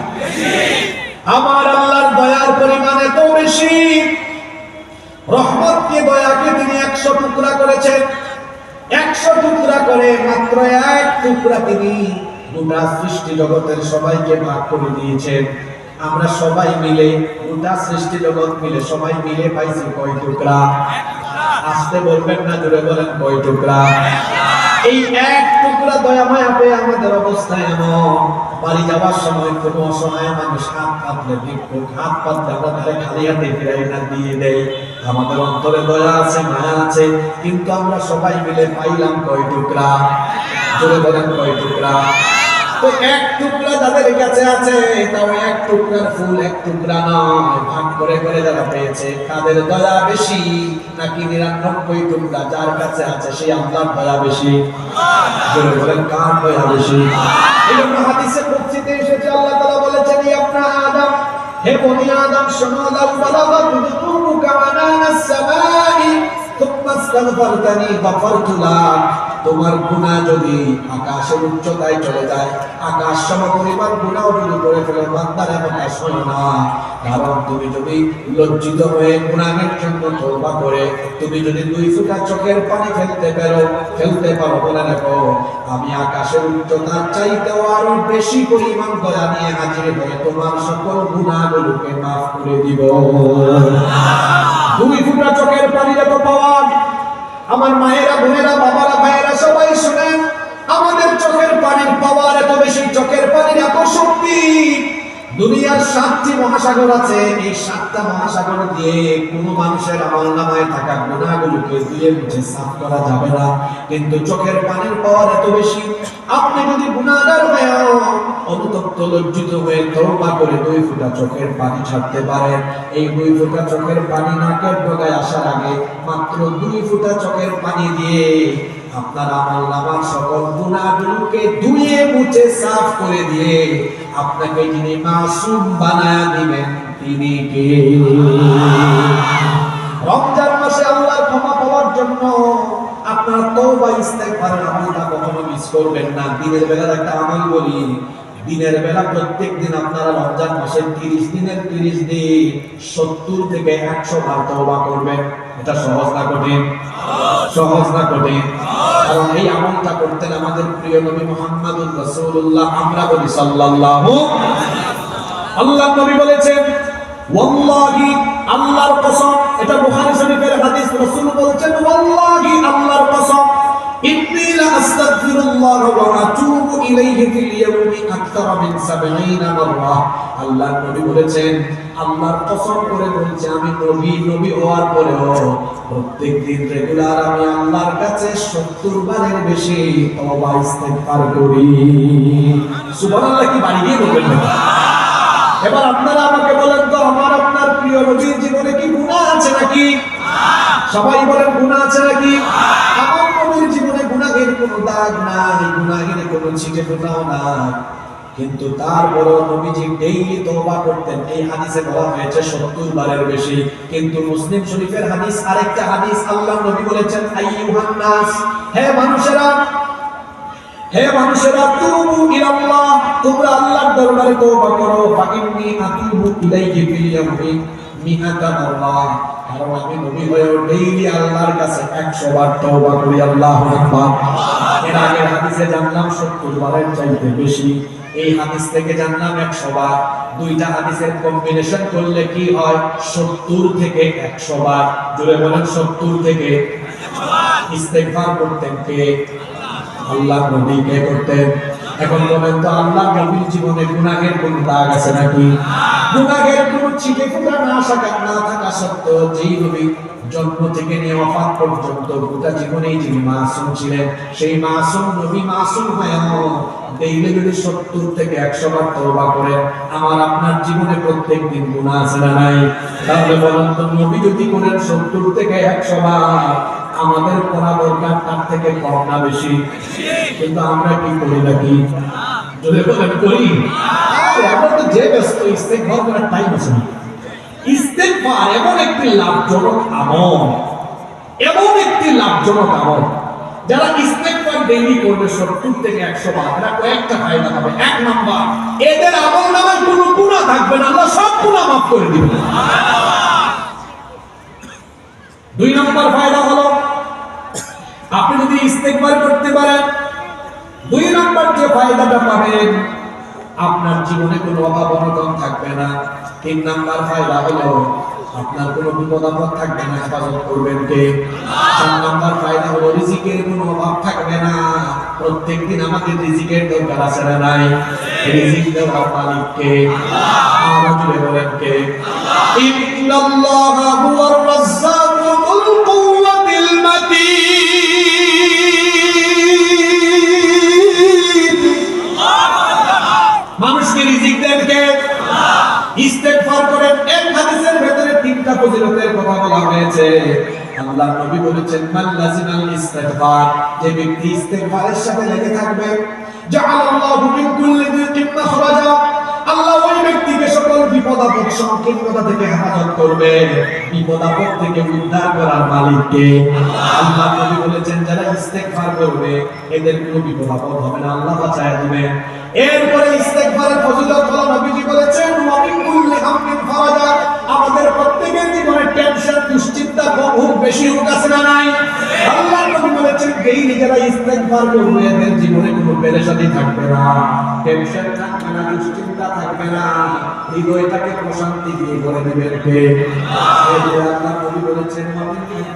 আমার আল্লাহর দয়ার পরিমাণ এত বেশি, রহমতকে, দয়াকে তিনি 100 টুকরা করেছেন। 100 টুকরা করে মাত্র 1 টুকরা তিনি গোটা সৃষ্টি জগতের সবাইকে ভাগ করে দিয়েছেন। আমরা সবাই মিলে, গোটা সৃষ্টি জগৎ মিলে সবাই মিলে পাইছি কয় টুকরা? আসতে বলবেন না, জোরে বলেন, কয় টুকরা? এই 1 টুকরা দয়া মায়া পেয়ে আমাদের অবস্থায় এমন, বাড়ি যাওয়ার সময় কোনো অসহায় মানুষ হাত পাতলে, ভিক্ষুক হাত পাতলে আমরা তাদের খালি হাতে ফিরাই না, দিয়ে দেই। আমাদের অন্তরে দয়া আছে, মায়া আছে, কিন্তু আমরা সবাই মিলে পাইলাম কয় টুকরা? জোরে বলেন, কয় টুকরা? তো 1 টুকরা যাদের কাছে আছে, তাও 1 টুকরার ফুল 1 টুকরা নয়, ভাগ করে করে যারা পেয়েছে, তাদের দয়া বেশি নাকি 99 টুকরা যার কাছে আছে সেই আল্লাহর দয়া বেশি? জোরে বলেন, কার দয়া বেশি? এই জন্য হাদিসে কুদসিতে এসেছে, আল্লাহ তাআলা বলেছেন, ইয়া ইবনা আদম, হে বনি আদম শোনো, লাউ বালাগাত যুনুবুকা আনানাস সামাই তুম্মা ইস্তাগফারতানি গফারতু লাক। তোমার গুনাহ যদি আকাশের উচ্চতায় চলে যায়, আকাশ সমপরিমাণ গুনাহ যদি করে ফেলে, বান্দার হতাশ হয় না। কারণ তুমি যদি লজ্জিত হয়ে গুনাহের জন্য তওবা করে তুমি যদি 2 ফোঁটা চোখের পানি ফেলতে পারো, বলে রাখো, আমি আকাশের উচ্চতার চাইতেও আরো বেশি পরিমাণ দয়া নিয়ে হাজির হয়ে তোমার সকল গুনাহগুলোকে মাফ করে দিব। 2 ফোঁটা চোখের পানির এত পাওয়ার। আমার মায়েরা, বোনেরা, বাবারা, ভাইয়েরা সবাই শুনেন, আমাদের চোখের পানির পাওয়ার এত বেশি, চোখের পানির এত শক্তি। দুনিয়ার 7টি মহাসাগর আছে, এই 7টা মহাসাগর দিয়ে কোনো মানুষের আমলনামায় থাকা গুনাহগুলোকে ধুয়ে মুছে সাফ করা যাবে না, কিন্তু চোখের পানির পাওয়ার এত বেশি। আপনি যদি গুনাহগার হয়ে অনুতপ্ত লজ্জিত হয়ে তওবা করে 2 ফোঁটা চোখের পানি ছাড়তে পারেন, এই 2 ফোঁটা চোখের পানি নাকের ডগায় আসার আগে মাত্র 2 ফোঁটা চোখের পানি দিয়ে আপনার আমলনামার সকল গুনাহগুলোকে ধুয়ে মুছে সাফ করে দিয়ে আপনাকে যিনি মাসুম বানায়া দিবেন তিনি কে? রমজান মাসে আল্লাহর ক্ষমা পাওয়ার জন্য আপনার তওবা ইস্তেগফারের আমলটা কখনো মিস করবেন না। দিনের বেলার একটা আমল বলি, দিনের বেলা প্রত্যেক দিন আপনারা রমজান মাসের 30 দিনের 30 দিন 70 থেকে 100 বার তওবা করবেন। এটা সহজ না কঠিন? সহজ না কঠিন? কারণ এই আমলটা করতেন আমাদের প্রিয় নবী মুহাম্মদুর রাসূলুল্লাহ। আমরা বলি সাল্লাল্লাহু। আল্লাহর নবী বলেছেন, ওয়াল্লাহি, আল্লাহর কসম, এটা বুখারী শরীফের হাদিস, রাসূল বলেছেন, ওয়াল্লাহি, আল্লাহর কসম, ইন্নী লা আস্তাগফিরুল্লাহ ওয়া আতুবু ইলাইহি ফিল ইয়াউমি আকতার মিন 70 মাররা। আল্লাহর নবী বলেছেন, আল্লাহর কসম করে বলছি আমি নবী হওয়ার পরেও প্রত্যেকদিন রেগুলার আমি আল্লাহর কাছে 70 বারের বেশি তওবা ইস্তেগফার করি। সুবহানাল্লাহ কি বাড়ি গিয়ে বলবেন না? এবার আপনারা আমাকে বলেন তো, আমার আপনার প্রিয় নবীর জীবনে কি গুনাহ আছে নাকি? সবাই বলেন গুনাহ আছে নাকি? আমার নবীর জীবনে গুনাহের কোনো দাগ নাই, গুনাহের কোনো ছিটে ফোঁটাও নাই, কিন্তু তারপরও নবীজি ডেইলি তওবা করতেন। এই হাদিসে বলা হয়েছে 70 বারের বেশি, কিন্তু মুসলিম শরীফের হাদিস আরেকটা হাদিস, আল্লাহর নবী বলেছেন আইয়ুহান নাস, হে মানুষেরা, হে মানুষেরা, তুবু ইলাল্লাহ, তোমরা আল্লাহর দরবারে তওবা করো, ফাইন্নী আতুবু ইলাইহি ফিল ইয়াউমি মিআতা মাররা, কারণ আমি নবী হয়েও ডেইলি আল্লাহর কাছে 100 বার তওবা করি। আল্লাহু আকবার। এর আগের হাদিসে জানলাম 70 বারের চাইতে বেশি, এই হাদিস থেকে জানলাম 100 বার। দুইটা হাদিসের কম্বিনেশন করলে কি হয়? 70 থেকে 100 বার। জোরে বলেন 70 থেকে 100 বার ইস্তেগফার করতেন কে? আল্লাহ নবী কে করতেন? এখন বলেন তো, আল্লাহ নবীর জীবনে গুনাহের কোন দাগ আছে নাকি? গুনাহের কোন ছিটে ফোঁটা না থাকা সত্ত্বেও যেই নবী জন্ম থেকে নিয়ে ওয়াফাত পর্যন্ত গোটা জীবনেই যিনি মাসুম ছিলেন, সেই মাসুম নবী মাসুম হয়েও ডেইলি যদি 70 থেকে 100 বার তওবা করেন, আমার আপনার জীবনে প্রত্যেকদিন গুনাহ আছে না নাই? তাহলে বলেন তো, নবী যদি করেন 70 থেকে 100 বার, আমাদের করা দরকার তার থেকে কম না বেশি? কিন্তু আমরা কি করি নাকি? যদি বলেন করি, এখন তো যে ব্যস্ত, ইস্তেগফার করার টাইম আছে না। ইস্তেগফার এমন একটি লাভজনক আমল, এমন একটি লাভজনক আমল, যারা ইস্তেগফার ডেইলি করবে 70 থেকে 100 বার, এরা কয়েকটা ফায়দা পাবে। এক নাম্বার, এদের আমলনামায় কোনো গুনাহ থাকবে না, আল্লাহ সব গুনাহ মাফ করে দিবেন। দুই নাম্বার ফায়দা হলো, আপনি যদি ইস্তেগফার করতে পারেন, দুই নাম্বার যে ফায়দাটা পাবেন, আপনার জীবনে কোনো অভাব অনটন থাকবে না। তিন নাম্বার ফায়দা হলো, আপনার কোনো বিপদ আপদ থাকবে না, হেফাজত করবেন কে? চার নাম্বার ফায়দা হলো, রিজিকের কোনো অভাব থাকবে না। প্রত্যেকদিন আমাদের রিজিকের দরকার আছে না নাই? রিজিক দেওয়ার মালিক কে? আল্লাহ। জুড়ে বলেন কে? ইন্নাল্লাহা হুয়ার রাজ্জাকু যুল কুওয়াতিল মাতিন। মানুষকে রিজিক দেন কে? ইস্তেগফার করেন। এক হাদিসের ভেতরে তিনটা ফজিলতের কথা বলা হয়েছে। আল্লাহ নবী বলেছেন, মান লাজিমাল ইস্তেগফার, যে ব্যক্তি ইস্তেগফারের সাথে লেগে থাকবে, জাআলাল্লাহু মিন কুল্লি যিকিন মাখরাজা, আল্লাহ ওই ব্যক্তিকে সকল বিপদ আপদ সংকীর্ণতা থেকে হেফাজত করবে। বিপদ আপদ থেকে উদ্ধার করার মালিক কে? আল্লাহ নবী বলেছেন, যারা ইস্তেগফার করবে এদের কোনো বিপদ আপদ হবে না, আল্লাহ বাঁচায় দিবেন। এরপরে ইস্তেগফারের ফজিলত হলো, নবীজি বলেছেন, ওয়া মিন কুল্লি হামমিন ফারাজা, আমাদের প্রত্যেকের জীবনে টেনশন দুশ্চিন্তা কম হোক বেশি হোক আছে না নাই? আল্লাহ নবী বলেছেন, ডেইলি যারা ইস্তেগফার করবে এদের জীবনে কোনো পেরেশানি থাকবে না, টেনশন থাকবে না, দুশ্চিন্তা থাকবে না, হৃদয়টাকে প্রশান্তি দিয়ে ভরে দিবেন কে? আল্লাহ নবী বলেছেন, ওয়া মিন কুল্লি,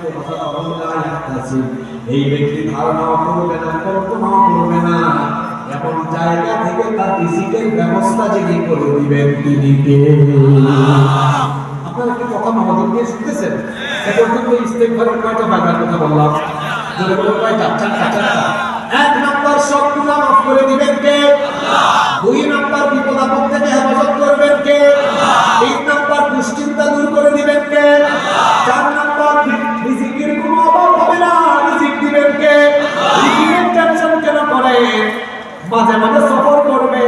এই ব্যক্তি ধারণা করবে না, কল্পনা করবে না, এমন জায়গা থেকে তার রিজিকের ব্যবস্থা যিনি করে দিবেন তিনি কে? আপনারা কি কথা মনোযোগ দিয়ে শুনতেছেন? এখন কিন্তু ইস্তেগফারের কয়টা ফায়দার কথা বললাম? যদি বলেন কয়টা? চারটা। এক নাম্বার, সব গুনাহ মাফ করে দিবেন কে? দুই নাম্বার, বিপদ আপদ থেকে হেফাজত করবেন কে? তিন নাম্বার, দুশ্চিন্তা দূর করে দিবেন কে? চার নাম্বার, রিজিকের কোনো অভাব হবে না, রিজিক দিবেন কে? রিজিকের টেনশন কেন করে? মাঝে মাঝে সফর করবে,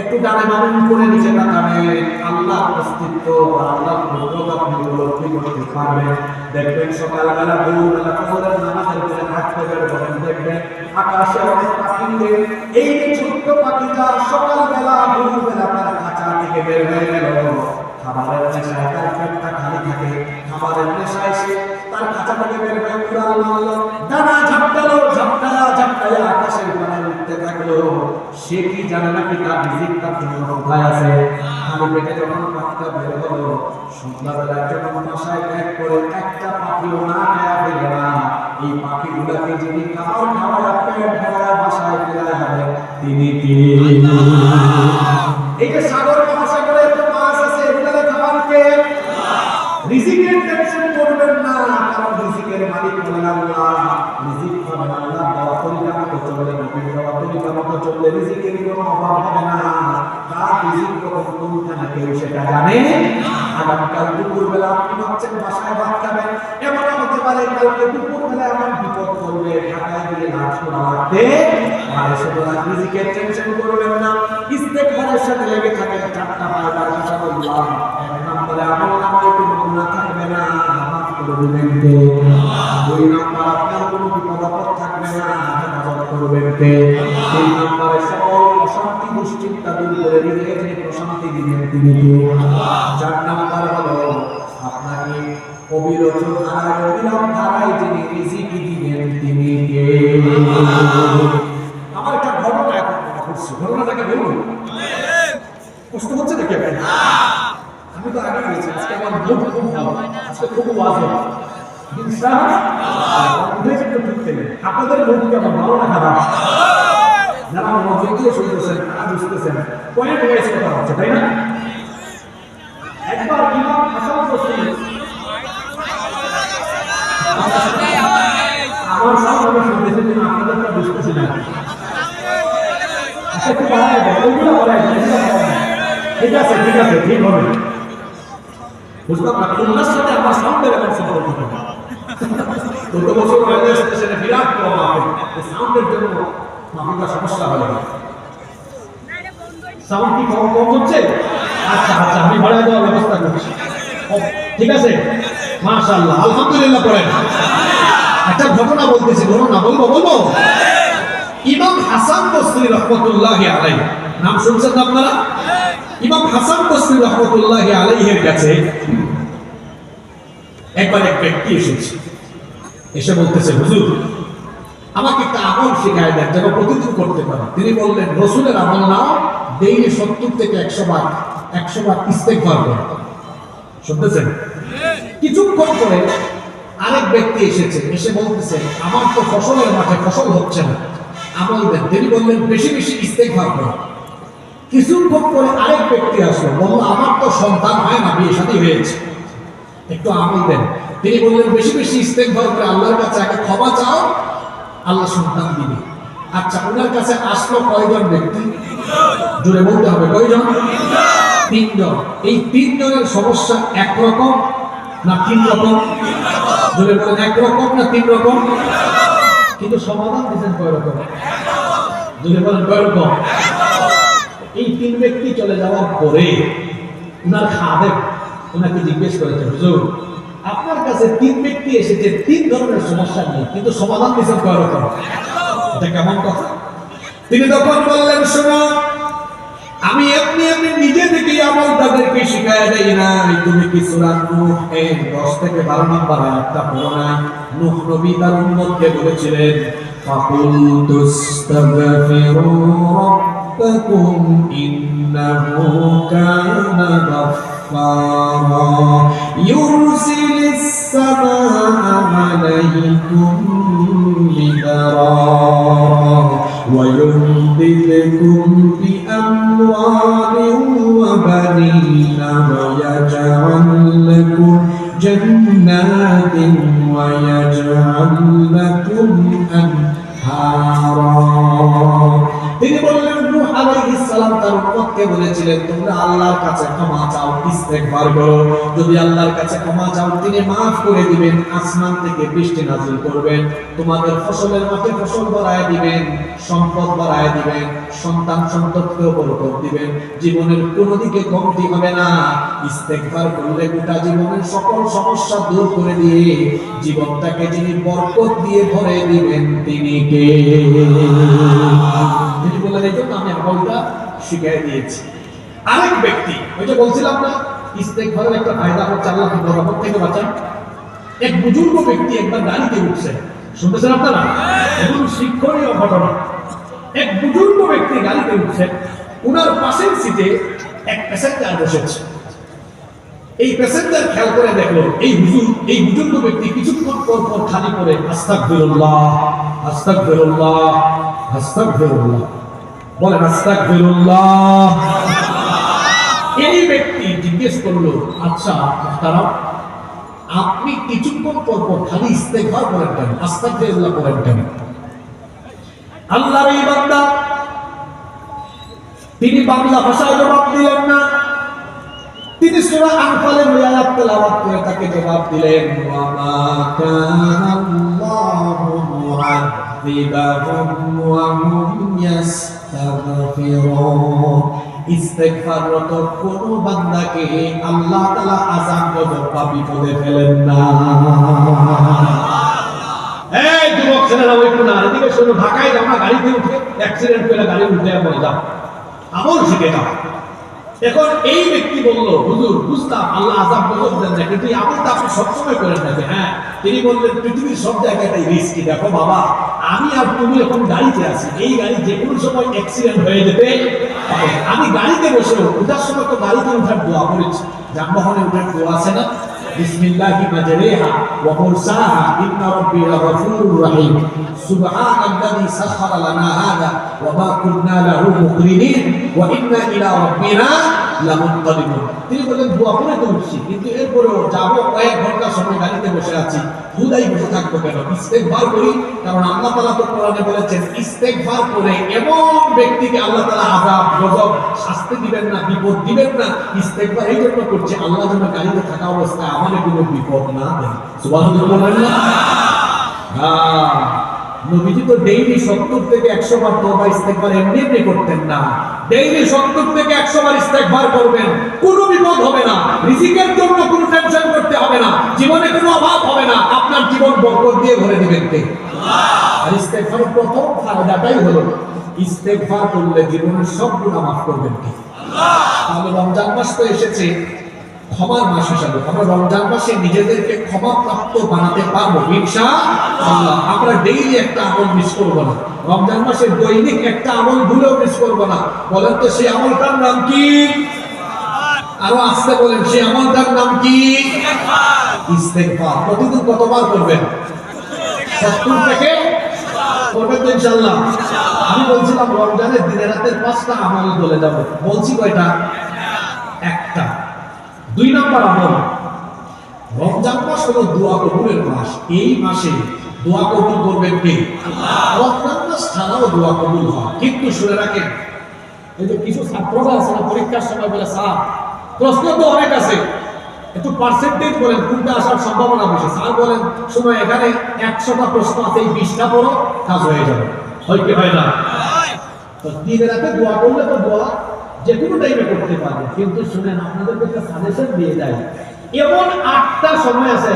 একটু ডানে বামে করে নিচে তাকাবেন, আল্লাহর অস্তিত্ব আর আল্লাহর মহত্ব আপনি উপলব্ধি করতে পারবেন। দেখবেন সকালবেলা ভোরবেলা ফজরের নামাজের পরে হাঁটতে বের হবেন, দেখবেন আকাশে অনেক পাখি উড়ে। এই ছোট্ট পাখিটা সকালবেলা ভোরবেলা তার খাঁচা থেকে বের হয়ে গেল, খাবারের নেশায় তার পেটটা খালি থাকে, খাবারের নেশায় সে তার খাঁচা থেকে বের হয়ে উড়াল মারলো, ডানা ঝাপটালো, ঝাপটায়া আকাশের পানে উঠতে থাকলো। সে কি জানে নাকি তার রিজিকটা কোথায় আছে? খালি পেটে যখন পাখিটা বের হলো, সন্ধ্যাবেলা যখন বাসায় ব্যাগ করে একটা পাখিও না খায়া ফেলে না, এই পাখিগুলাকে যিনি খাবার খাওয়া পেট ভরা বাসায় ফেরা হবে তিনি কি? এই যে সাগর মহাসাগরে এত মাছ আছে, এগুলো খাবার রিজিকের মালিক হলেন আল্লাহ। রিজিক পাবেন আল্লাহ দেওয়া তরিকা মতো চললে, নবীর দেওয়া তরিকা মতো চললে রিজিকের কোনো অভাব হবে না। তার রিজিক কখন কোনটা না কেউ সেটা জানে। আগামীকাল দুপুরবেলা আপনি ভাবছেন বাসায় ভাত খাবেন, এমন হতে পারে কালকে দুপুরবেলা এমন বিপদ করবে ঢাকায় গিয়ে নাচ করা লাগবে। আর সুতরাং রিজিকের টেনশন করবেন না, ইস্তেগফারের সাথে লেগে থাকেন। চারটা পাঁচবার কথা বললাম, এক নম্বরে আমল নামায় কোনো গুনাহ থাকবে না, মাফ করে দিবেন কে? দুই নম্বর আপনার কোনো বিপদ আপদ থাকবে না, হেফাজত করবেন কে? তিন নম্বরে সকল অশান্তি দুশ্চিন্তা দূর করে রিজিকে যিনি প্রশান্তি দিবেন তিনি কে? চার নম্বর হলো আপনাকে অবিরত ধারায় অবিরাম ধারায় যিনি রিজিক দিবেন তিনি কে? আমার একটা ঘটনা এখন মনে পড়ছে, ঘটনাটাকে বলুন। কষ্ট হচ্ছে নাকি আপনার? আমি তো আগে বলেছি আজকে আমার মুড খুব ভালো, আজকে খুব ওয়াজ হবে ইনশাআল্লাহ। আপনাদের মুড কেমন, ভালো না খারাপ? যারা মনোযোগ দিয়ে শুনতেছেন তারা বুঝতেছেন পয়েন্ট ওয়াইজ কথা হচ্ছে, তাই না? একবার ইমাম হাসান বসরি আমার সামনে আমি শুনতেছি যে আপনাদেরটা বুঝতেছি না। আচ্ছা একটু বাড়ায় দেয়, ওইগুলো বাড়ায় দেয়, ঠিক আছে ঠিক আছে ঠিক হবে। বুঝলাম না কোনটার সাথে আমার সাউন্ডের এখন সম্পর্ক হবে। গত বছর বাংলাদেশ দেশে বিরাট কম হবে, সাউন্ডের জন্য মাহফিলটা সমস্যা হবে। সাউন্ড কি কম কম হচ্ছে? আচ্ছা আচ্ছা আমি বাড়ায় দেওয়ার ব্যবস্থা করছি, ঠিক আছে? মাশাআল্লাহ আলহামদুলিল্লাহ। পড়েন। একটা ঘটনা বলতেছি, বলুন না? বলবো বলবো। ইমাম হাসান বসরি রাহমাতুল্লাহি আলাইহি, নাম শুনছেন আপনারা? ইমাম হাসান বসরি রাহমাতুল্লাহি আলাইহির কাছে একবার এক ব্যক্তি এসেছে, এসে বলতেছে হুজুর আমাকে একটা আমল শেখায় দেন যেন প্রতিদিন করতে পারি। তিনি বললেন রসুলের আমল নাও, ডেইলি 70 থেকে 100 বার ইস্তেগফার করো। শুনতেছেন? কিছুক্ষণ পরে আরেক ব্যক্তি এসেছে, এসে বলতেছে আমার তো ফসলের মাঠে ফসল হচ্ছে না, আমল দেন। তিনি বললেন বেশি বেশি ইস্তেগফার করো। কিছুক্ষণ পরে আরেক ব্যক্তি আসলো, বলল আমার তো সন্তান হয় না, বিয়ে শাদী হয়েছে, একটু আমল দেন। তিনি বললেন বেশি বেশি ইস্তেগফার করে আল্লাহর কাছে আগে ক্ষমা চাও, আল্লাহ সন্তান দিবে। আচ্ছা ওনার কাছে আসলো কয়জন ব্যক্তি? জোরে বলতে হবে, কয়জন? 3 জন। এই 3 জনের সমস্যা একরকম না 3 রকম? জোরে বলেন, একরকম না 3 রকম? কিন্তু সমাধান দিয়েছেন কয় রকম? জোরে বলেন, কয় রকম? এই 3 ব্যক্তি চলে যাওয়ার পরে উনার খাদেম ওনাকে জিজ্ঞেস করেছে হুজুর আপনার কাছে 3 ব্যক্তি এসেছে 3 ধরনের সমস্যা নিয়ে, কিন্তু সমাধান দিয়েছেন কয় রকম? এটা কেমন কথা? তিনি তখন বললেন শোনো, আমি এমনি এমনি নিজে থেকে আমল তাদেরকে শিখায় দেই না। তুমি কি সূরা নূহ এর 10 থেকে 12 নম্বর আয়াতটা পড়ো না? নূহ নবী তার উম্মতকে বলেছিলেন ফাকুলতুস্তাগফিরু রাব্বাকুম ইন্নাহু কানা গাফফারা ইউরসিলিস সামাআ আলাইকুম মিদরারা ওয়া ইউমদিদকুম بأموال وبنين ويجعل لكم جنات ويجعل لكم أنهارا। তিনি বললেন নূহ আলাইহিস সালাম তার উম্মতকে বলেছিলেন তোমরা আল্লাহর কাছে ক্ষমা চাও, ইস্তেগফার করো। যদি আল্লাহর কাছে ক্ষমা চাও তিনি maaf করে দিবেন, আসমান থেকে বৃষ্টি নাযিল করবেন, তোমাদের ফসলের মাঠে ফসল বাড়ায় দিবেন, সম্পদ বাড়ায় দিবেন, সন্তান সন্ততিকেও বরকত দিবেন, জীবনের কোনো দিকে কমতি হবে না। ইস্তেগফার করলে গোটা জীবনের সকল সমস্যা দূর করে দিয়ে জীবনটাকে যিনি বরকত দিয়ে ভরে দিবেন তিনি কে? তিনি বললেন এই জন্য আমি আমলটা শিখিয়ে দিয়েছি। আরেক ব্যক্তি, ওই যে বলছিলাম না ইস্তেগফারের একটা ফায়দা হচ্ছে আল্লাহকে রহমত থেকে বাঁচান। এক বুজুর্গ ব্যক্তি একবার গাড়িতে উঠছেন, শুনতেছেন আপনারা? এখন শিক্ষণীয় ঘটনা। এক বুজুর্গ ব্যক্তি গাড়িতে উঠছেন, উনার পাশের সিটে এক প্যাসেঞ্জার বসেছে। এই প্যাসেঞ্জার খেয়াল করে দেখলো এই বুজুর্গ ব্যক্তি কিছুক্ষণ পর পর খালি করে আস্তাগফিরুল্লাহ আস্তাগফিরুল্লাহ আস্তাগফিরুল্লাহ বলেন, আস্তাগফিরুল্লাহ। এই ব্যক্তি জিজ্ঞেস করলো আচ্ছা তারা আপনি কিছুক্ষণ পর পর খালি ইস্তেগফার করেন কেন, আস্তাগফিরুল্লাহ করেন কেন? আল্লাহর এই বান্দা তিনি বাংলা ভাষায় জবাব দিলেন না, তিনি সূরা আনফালের ওই আয়াত তেলাওয়াত করে তাকে জবাব দিলেন, ওয়া মা কানাল্লাহু মুআযযিবাহুম ওয়া হুম ইস্তাগফিরুন। ইস্তেগফাররত কোন বান্দাকে আল্লাহ তাআলা আযাব গজব বা বিপদে ফেলেন না। এই যুবক ছেলেরা ওই কোন আরেদিকে শুনো, ঢাকায় যাও না, গাড়িতে উঠে অ্যাক্সিডেন্ট করে গাড়ি উঠে পড়ে যাও, আমল শিখে যাও। এখন এই ব্যক্তি বলল, হুজুর বুঝতাম আল্লাহ আযাব গজব দেন না, কিন্তু আমলটা আপনি সবসময় করেন থাকে। হ্যাঁ, তিনি বললেন পৃথিবীর সব জায়গাটাই রিস্কি। দেখো বাবা, আমি আর তুমি এখন গাড়িতে আছি, এই গাড়ি যে কোনো সময় অ্যাক্সিডেন্ট হয়ে যেতে পারে। আমি গাড়িতে বসে ওঠার সময় তো গাড়িতে ওঠার দোয়া করেছি, যানবাহনে ওঠার দোয়া আছে না, বিসমিল্লাহি মাজরিহা ওয়া মুরসাহা ইন্না রাব্বি লাগফুরুর রহিম সুবহানাল্লাযী সাখখারা লানা হাযা ওয়া মা কুন্না লাহু মুকরিনিন ওয়া ইন্না ইলা রাব্বিনা লামুনকালিবুন। তিনি বলেন দোয়া করে তো উঠছি, কিন্তু এরপরেও যাবো, কয়েক ঘন্টা সময় গাড়িতে বসে আছি, দুদাই বসে থাকবো কেন? ইস্তেগফার করি, কারণ আল্লাহ তাআলা তো কোরআনে বলেছেন ইস্তেগফার করে এমন ব্যক্তিকে আল্লাহ তাআলা আযাব গজব শাস্তি দিবেন না, বিপদ দিবেন না। ইস্তেগফার এই জন্য করছে আল্লাহ যেন গাড়িতে থাকা অবস্থায় আমাদের কোনো বিপদ না দেন। সুবহানাল্লাহ বলেন না? হ্যাঁ, নবীজি তো ডেইলি 70 থেকে 100 বার তওবা ইস্তেগফার এমনি করতেন না, ডেইলি 70 থেকে 100 বার ইস্তেগফার করবেন, কোনো বিপদ হবে না, রিজিকের জন্য কোনো টেনশন করতে হবে না, জীবনে কোনো অভাব হবে না, আপনার জীবন বরকত দিয়ে ভরে দিবেন কে? আল্লাহ। আর ইস্তেগফারের প্রথম ফায়দাটাই হলো ইস্তেগফার করলে জীবনের সব গুনাহ মাফ করবেন কে? আল্লাহ। তাহলে রমজান মাস তো এসেছে ক্ষমার মাস হিসাবে, আমরা রমজান মাসে নিজেদেরকে ক্ষমাপ্রাপ্ত বানাতে পারবো ইনশাআল্লাহ। আমরা ডেইলি একটা আমল মিস করবো না, রমজান মাসে দৈনিক একটা আমল ভুলেও মিস করবো না। বলেন তো সেই আমলটার নাম কি? আরো আসতে বলেন, সেই আমলটার নাম কি? ইস্তেগফার। প্রতিদিন কতবার করবেন? 70 থেকে করবেন তো ইনশাআল্লাহ। আমি বলছিলাম রমজানের দিনে রাতের 5টা আমল বলে যাব, বলছি কয়টা? একটা। 2 নম্বর আমল, রমজান মাস হলো দোয়া কবুলের মাস। এই মাসে দোয়া কবুল করবেন কে? আল্লাহ। রমজান মাস ছাড়াও দোয়া কবুল হয়, কিন্তু শুনে রাখেন, এই যে কিছু ছাত্ররা আছে না, পরীক্ষার সময় বলে স্যার প্রশ্ন তো অনেক আছে, একটু পার্সেন্টেজ বলেন কোনটা আসার সম্ভাবনা বেশি। স্যার বলেন শোনো, এখানে 100টা প্রশ্ন আছে, এই 20টা পড়ো, কাজ হয়ে যাবে। হয় কি হয় না? তো দিনে রাতে দোয়া করলে তো দোয়া যে কোনো টাইমে করতে পারবে, কিন্তু শুনেন আপনাদেরকে একটা সাজেশন দিয়ে যায়, এমন 8টা সময় আছে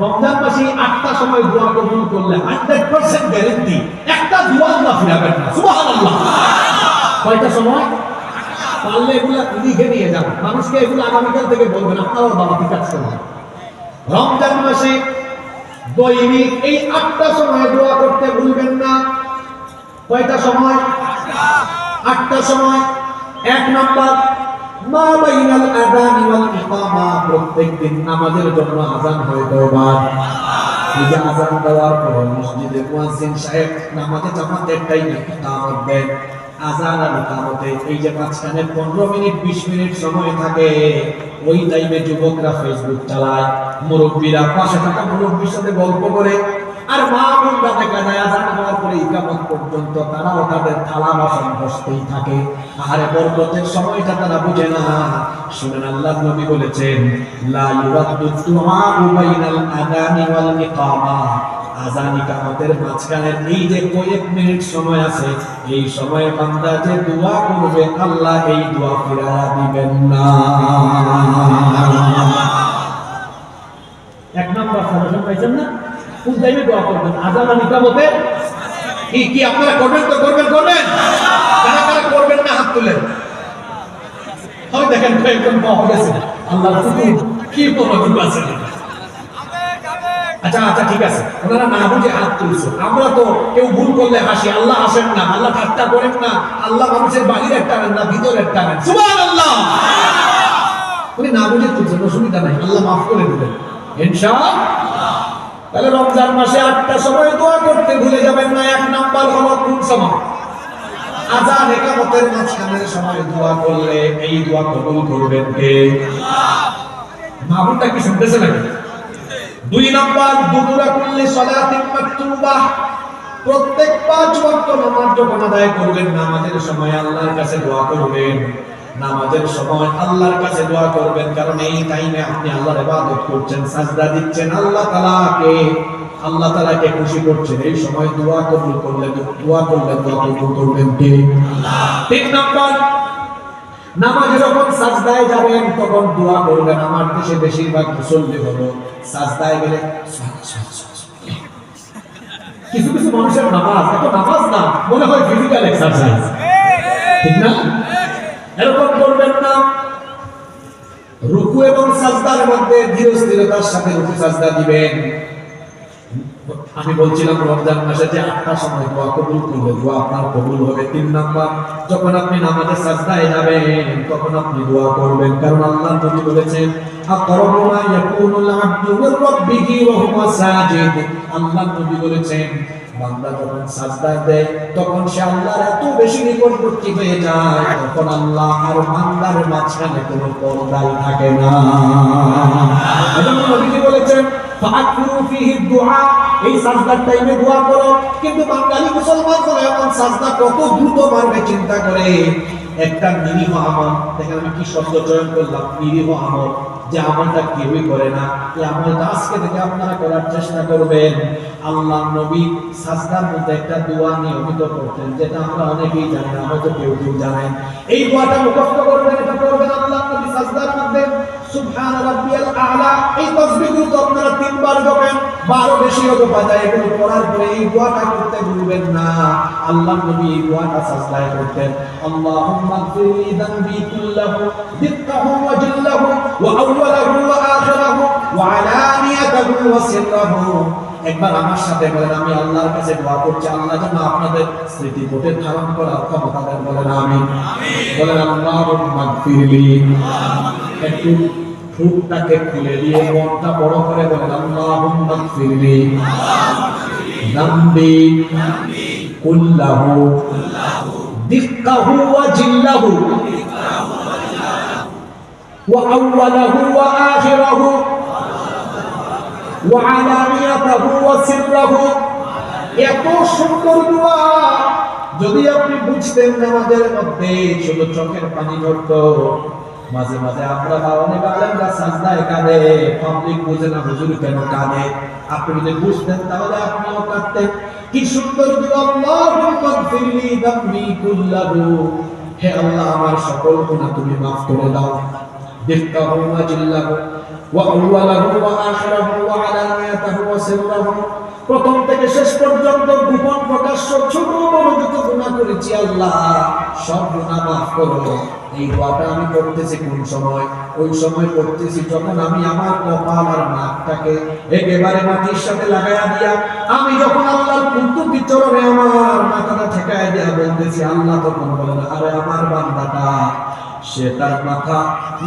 রমজান মাসে, 8টা সময় দোয়া কবুল করলে 100% গ্যারান্টি একটা দোয়া আল্লাহ ফিরাবেন না। সুবহানাল্লাহ। কয়টা সময়? পারলে এগুলা লিখে নিয়ে যান, মানুষকে এগুলো আগামীকাল থেকে বলবেন, আপনারাও বাবাকে কাজ করবেন। রমজান মাসে দৈনিক এই 8টা সময় দোয়া করতে ভুলবেন না। কয়টা সময়? 8টা সময়। 1 নাম্বার, মা বাইনাল আযান ওয়াল ইকামা, প্রত্যেকদিন নামাজের জন্য আযান হয় কয়বার? এই যে আযান দেওয়ার পর মসজিদে মুয়াজ্জিন সাহেব নামাজে জামাতের টাইমে ইকামত দেন, আযান আর ইকামতে এই যে মাঝখানে 15 মিনিট 20 মিনিট সময় থাকে, ওই টাইমে যুবকরা ফেসবুক চালায়, মুরব্বীরা পাশে থাকা মুরব্বীর সাথে গল্প করে, আর মা বোনরা দেখা যায় আযান হওয়ার পরে ইকামত পর্যন্ত তারাও তাদের থালা বাসন বসতেই থাকে। আরে বরকতের সময়টা তারা বুঝে না। শুনেন, আল্লাহর নবী বলেছেন, লা ইউরাদ্দু দুআউ বাইনাল আযানি ওয়াল ইকামা, আযান ইকামতের মাঝখানে এই যে কয়েক মিনিট সময় আছে, এই সময়ে বান্দা যে দোয়া করবে আল্লাহ এই দোয়া ফিরায়া দিবেন না। 1 নাম্বার সাজেশন পাইছেন না? কোন টাইমে দোয়া করবেন? আযান আর ইকামতে। কি আপনারা করবেন তো করবেন? কারা কারা করবেন না হাত তুলেন। হয় দেখেন কয়েকজন পাওয়া গেছে, আল্লাহর হুকুম কি মনোযোগ আছে। আচ্ছা ঠিক আছে, ওনারা না বুঝে হাত তুলছে। আমরা তো কেউ ভুল করলে হাসি, আল্লাহ হাসেন না, আল্লাহ ঠাট্টা করেন না, আল্লাহ মানুষের বাহিরের টানেন না, ভিতরের টানেন। সুবহানাল্লাহ। উনি না বুঝে তুলছেন, অসুবিধা নাই, আল্লাহ মাফ করে দিবেন ইনশাআল্লাহ। তাহলে রমজান মাসে 8টা সময় দোয়া করতে ভুলে যাবেন না। 1 নাম্বার হলো কোন সময়? আযান ইকামতের মাঝখানের সময় দোয়া করলে এই দোয়া কবুল করবেন কে? আল্লাহ। মাহবুবটা কি শুনতেছে নাকি? দুই নাম্বার দুবুরা কুল্লি সালাতিন মাকতুবাহ, প্রত্যেক 5 ওয়াক্ত নামাজ যখন আদায় করবেন নামাজের সময় আল্লাহর কাছে দোয়া করবেন। নামাজের সময় আল্লাহর কাছে দোয়া করবেন, কারণ এই টাইমে আপনি আল্লাহর ইবাদত করছেন, সাজদা দিচ্ছেন, আল্লাহ তাআলাকে খুশি করছেন। এই সময় দোয়া কবুল দোয়া কবুল করবেন কে? আল্লাহ। তিন নাম্বার, নামাজে যখন সাজদায় যাবেন তখন দোয়া করবেন। আমার দেশে বেশিরভাগ মুসল্লি হলো সাজদায় গেলে কিছু কিছু মানুষের নামাজ এত নামাজ না, মনে হয় ফিজিক্যাল এক্সারসাইজ, ঠিক না? এরকম করবেন না। রুকু এবং সাজদার মধ্যে ধীর স্থিরতার সাথে রুকু সাজদা দিবেন। আমি বলছিলাম রমজান মাসে যে 8টা সময় দোয়া কবুল করবে, দোয়া আপনার কবুল হবে। 3 নাম্বার, যখন আপনি নামাজে সাজদায় যাবেন তখন আপনি দোয়া করবেন, কারণ আল্লাহ নবী বলেছেন আকরাবু মা ইয়াকুনুল আবদু মির রাব্বিহি ওয়া হুয়া সাজিদ। আল্লাহ নবী বলেছেন বান্দা যখন সাজদায় দেয় তখন সে আল্লাহর এত বেশি নিকটবর্তী হয়ে যায়, তখন আল্লাহ আর বান্দার মাঝখানে কোনো পর্দাই থাকে না। এজন্য নবীজি বলেছেন ফাকরু ফিহি দুআ, এই সাজদার টাইমে দোয়া করো। কিন্তু বাঙালি মুসলমান করে এমন সাজদা কত দ্রুত মারবে চিন্তা করে। একটা নিরীহ আমল, দেখেন আমি কি শব্দ চয়ন করলাম, নিরীহ আমল, যে আমলটা কেউই করে না, এই আমলটা আজকে থেকে আপনারা করার চেষ্টা করবেন। আল্লাহ নবী সাজদার মধ্যে একটা দোয়া নিয়মিত করতেন, যেটা আমরা অনেকেই জানি না, হয়তো কেউ জানেন। এই দোয়াটা মুখস্থ করবেন, এটা করবেন। আল্লাহ নবী সাজদার মধ্যে সুবহান রাব্বিয়াল আ'লা, এই তাসবিহগুলো তো আপনারা 3 বার করবেন, 12 বেশি হতে পারে। এগুলো করার পরে এই দোয়াটা করতে ভুলবেন না। আল্লাহ নবী এই দোয়াটা সাজদায় করতেন, আল্লাহুম্মা গফিরলি যানবি কুল্লাহু দিক্কাহু ওয়া জিল্লাহু ওয়া আউওয়ালাহু ওয়া আখিরাহু ওয়া আলানিয়াতাহু ওয়া সিররাহু। একবার আমার সাথে বলেন, আমি আল্লাহর কাছে দোয়া করছি আল্লাহ যেন আপনাদের স্মৃতি বোটে ধারণ করার ক্ষমতা দেন। বলেন আমিন। বলেন আল্লাহুম্মা গফিরলি, একটু ঠোঁটটাকে খুলে দিয়ে মনটা বড় করে বলেন আল্লাহুম্মা গফিরলি যানবি কুল্লাহু দিক্কাহু ওয়া জিল্লাহু ওয়া আউওয়ালাহু ওয়া আখিরাহু ওয়া আলানিয়াতাহু ওয়া সিররাহু। এত সুন্দর দোয়া যদি আপনি বুঝতেন নামাজের মধ্যে শুধু চোখের পানি ঝরতো। মাঝে মাঝে আমরা অনেক আলেমরা সাজদায় কাঁদে, পাবলিক বুঝে না হুজুর কেন কাঁদে। আপনি যদি বুঝতেন তাহলে আপনিও কাঁদতেন। কি সুন্দর দোয়া, আল্লাহুম্মা গফিরলি যানবি কুল্লাহু, হে আল্লাহ আমার সকল গুনাহ তুমি মাফ করে দাও। দিক্কাহু ওয়া জিল্লাহু ওয়া আউওয়ালাহু ওয়া আখিরাহু ওয়া আলানিয়াতাহু ওয়া সিররাহু, প্রথম থেকে শেষ পর্যন্ত গোপন প্রকাশ্য ছোট বড় যত গুনাহ করেছি আল্লাহ সব গুনাহ মাফ করো। এই দোয়াটা আমি করতেছি কোন সময়? ওই সময় করতেছি যখন আমি আমার কপাল আর নাকটাকে একেবারে মাটির সাথে লাগায়া দিয়া আমি যখন আল্লাহর কুদরতি চরণে আমার মাথাটা ঠেকায় দিয়া বলতেছি আল্লাহ, তখন বলেন আরে আমার বান্দাটা সে তার মাথা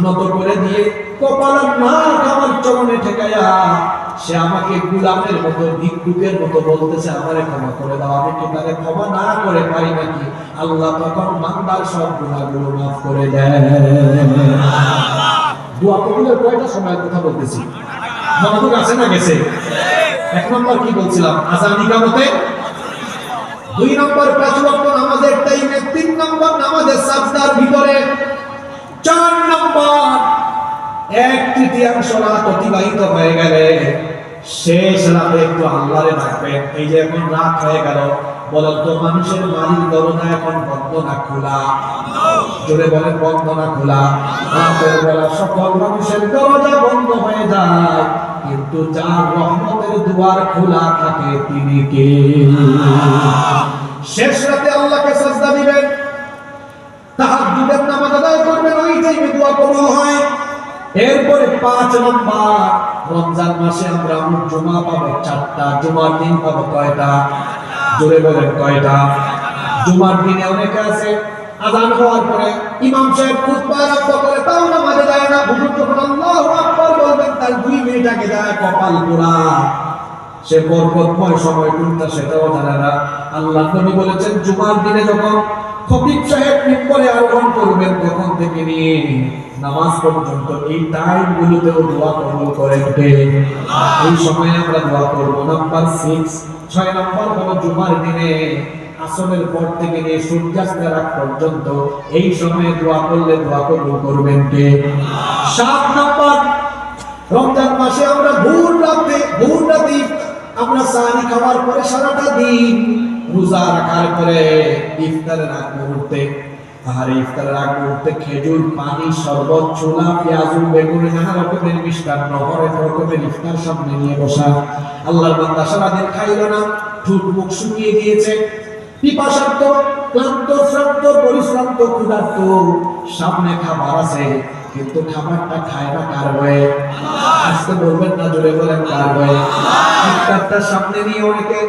নত করে দিয়ে কপাল আর নাক আমার চরণে ঠেকায়া সে আমাকে গোলামের মতো ভিক্ষুকের মতো বলতেছে আমারে ক্ষমা করে দাও। আমি কি তারে ক্ষমা না করে পারি নাকি? আল্লাহ তখন বান্দার সব গুনাহগুলো মাফ করে দেন। দোয়া কবুলের কয়টা সময়ের কথা বলতেছি, মনোযোগ আছে না গেছে? 1 নম্বর কি বলছিলাম? আযান ইকামতে। 2 নম্বর 5 ওয়াক্ত নামাজের টাইমে। 3 নম্বর নামাজের সাজদার ভিতরে। 4 নম্বর 1/3 রাত অতিবাহিত হয়ে গেলে শেষ রাতে একটু আল্লাহরে ডাকবেন। এই যে এখন রাত হয়ে গেল, বলেন তো মানুষের বাড়ির দরজা এখন বন্ধ না খোলা? জোরে বলেন বন্ধ না খোলা? রাতের বেলা সকল মানুষের দরজা বন্ধ হয়ে যায়, কিন্তু যার রহমতের দুয়ার খোলা থাকে তিনি কে? শেষ রাতে আল্লাহকে সাজদা দিবেন, তাহাজ্জুদের নামাজ আদায় করবেন, ওই টাইমে দোয়া কবুল হয়। এরপরে 5 নম্বর, রমজান মাসে আমরা জুমা পাবো 4টা। জুমার দিন পাবো কয়টা? জোরে বলেন কয়টা? জুমার দিনে অনেকে আছে আযান হওয়ার পরে ইমাম সাহেব খুতবা আরম্ভ করে, তাও নামাজে যায় না। হুজুর যখন আল্লাহু আকবার বলবেন তার 2 মিনিট আগে যায় কপাল পোড়া। সে বরকতময় সময় কোনটা সেটাও জানে না। আল্লাহ নবী বলেছেন জুমার দিনে যখন খতিব সাহেব মিম্বরে আরোহণ করবেন তখন থেকে নিয়ে নামাজ পর্যন্ত এই টাইমগুলোতেও দোয়া কবুল করেন কে? এই সময়ে আমরা দোয়া করব। নাম্বার 6, 6 নম্বর হলো জুমার দিনে আসরের পর থেকে নিয়ে সূর্যাস্তের আগ পর্যন্ত এই সময়ে দোয়া করলে দোয়া কবুল করবেন কে? 7 নম্বর, রমজান মাসে আমরা ভোর রাতে আমরা সাহারি খাওয়ার পরে সারাটা দিন রোজা রাখার পরে ইফতারের আগ মুহূর্তে ইফতারের আগ মুহূর্তে খেজুর, পানি, শরবত, ছোলা, পেঁয়াজ, বেগুন, নানা রকমের মিষ্টান্ন হরেক রকমের ইফতার সামনে নিয়ে বসা। আল্লাহর বান্দা সারাদিন খাইল না, ঠোঁট মুখ শুকিয়ে গিয়েছে, পিপাসার্ত, ক্লান্ত, শ্রান্ত, পরিশ্রান্ত, ক্ষুধার্ত, সামনে খাবার আছে কিন্তু খাবারটা খায় না কার ভয়ে? আজকে বলবেন না, জোরে বলেন কার ভয়ে? ইফতারটা সামনে নিয়ে অনেকে,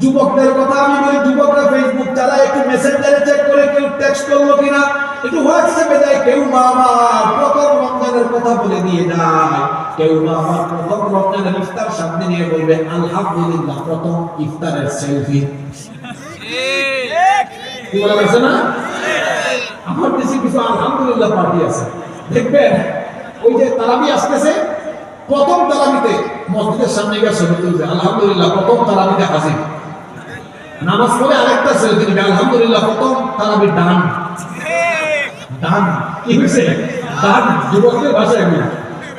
যুবকদের কথা আমি বলি, যুবকরা ফেসবুক চালায়, একটু মেসেঞ্জারে চেক করে কেউ টেক্সট করলো কিনা, একটু হোয়াটসঅ্যাপে যায়, কেউ বা আমার প্রথম রমজানের কথা বলে দিয়ে যায়, কেউ বা আমার প্রথম রমজানের ইফতার সামনে নিয়ে বলবে আলহামদুলিল্লাহ প্রথম ইফতারের সেলফি। কি বলা হয়েছে না? আমার দেশে কিছু আলহামদুলিল্লাহ পার্টি আছে, দেখবেন ওই যে তারাবি আসতেছে, প্রথম তারাবিতে মসজিদের সামনে গিয়ে ছবি তুলছে, আলহামদুলিল্লাহ প্রথম তারাবিতে হাজির। নামাজ পড়ে আরেকটা সেলফি নিবে, আলহামদুলিল্লাহ প্রথম তারাবির ডান। ডান কি হয়েছে? ডান, যুবকদের ভাষায় এগুলো।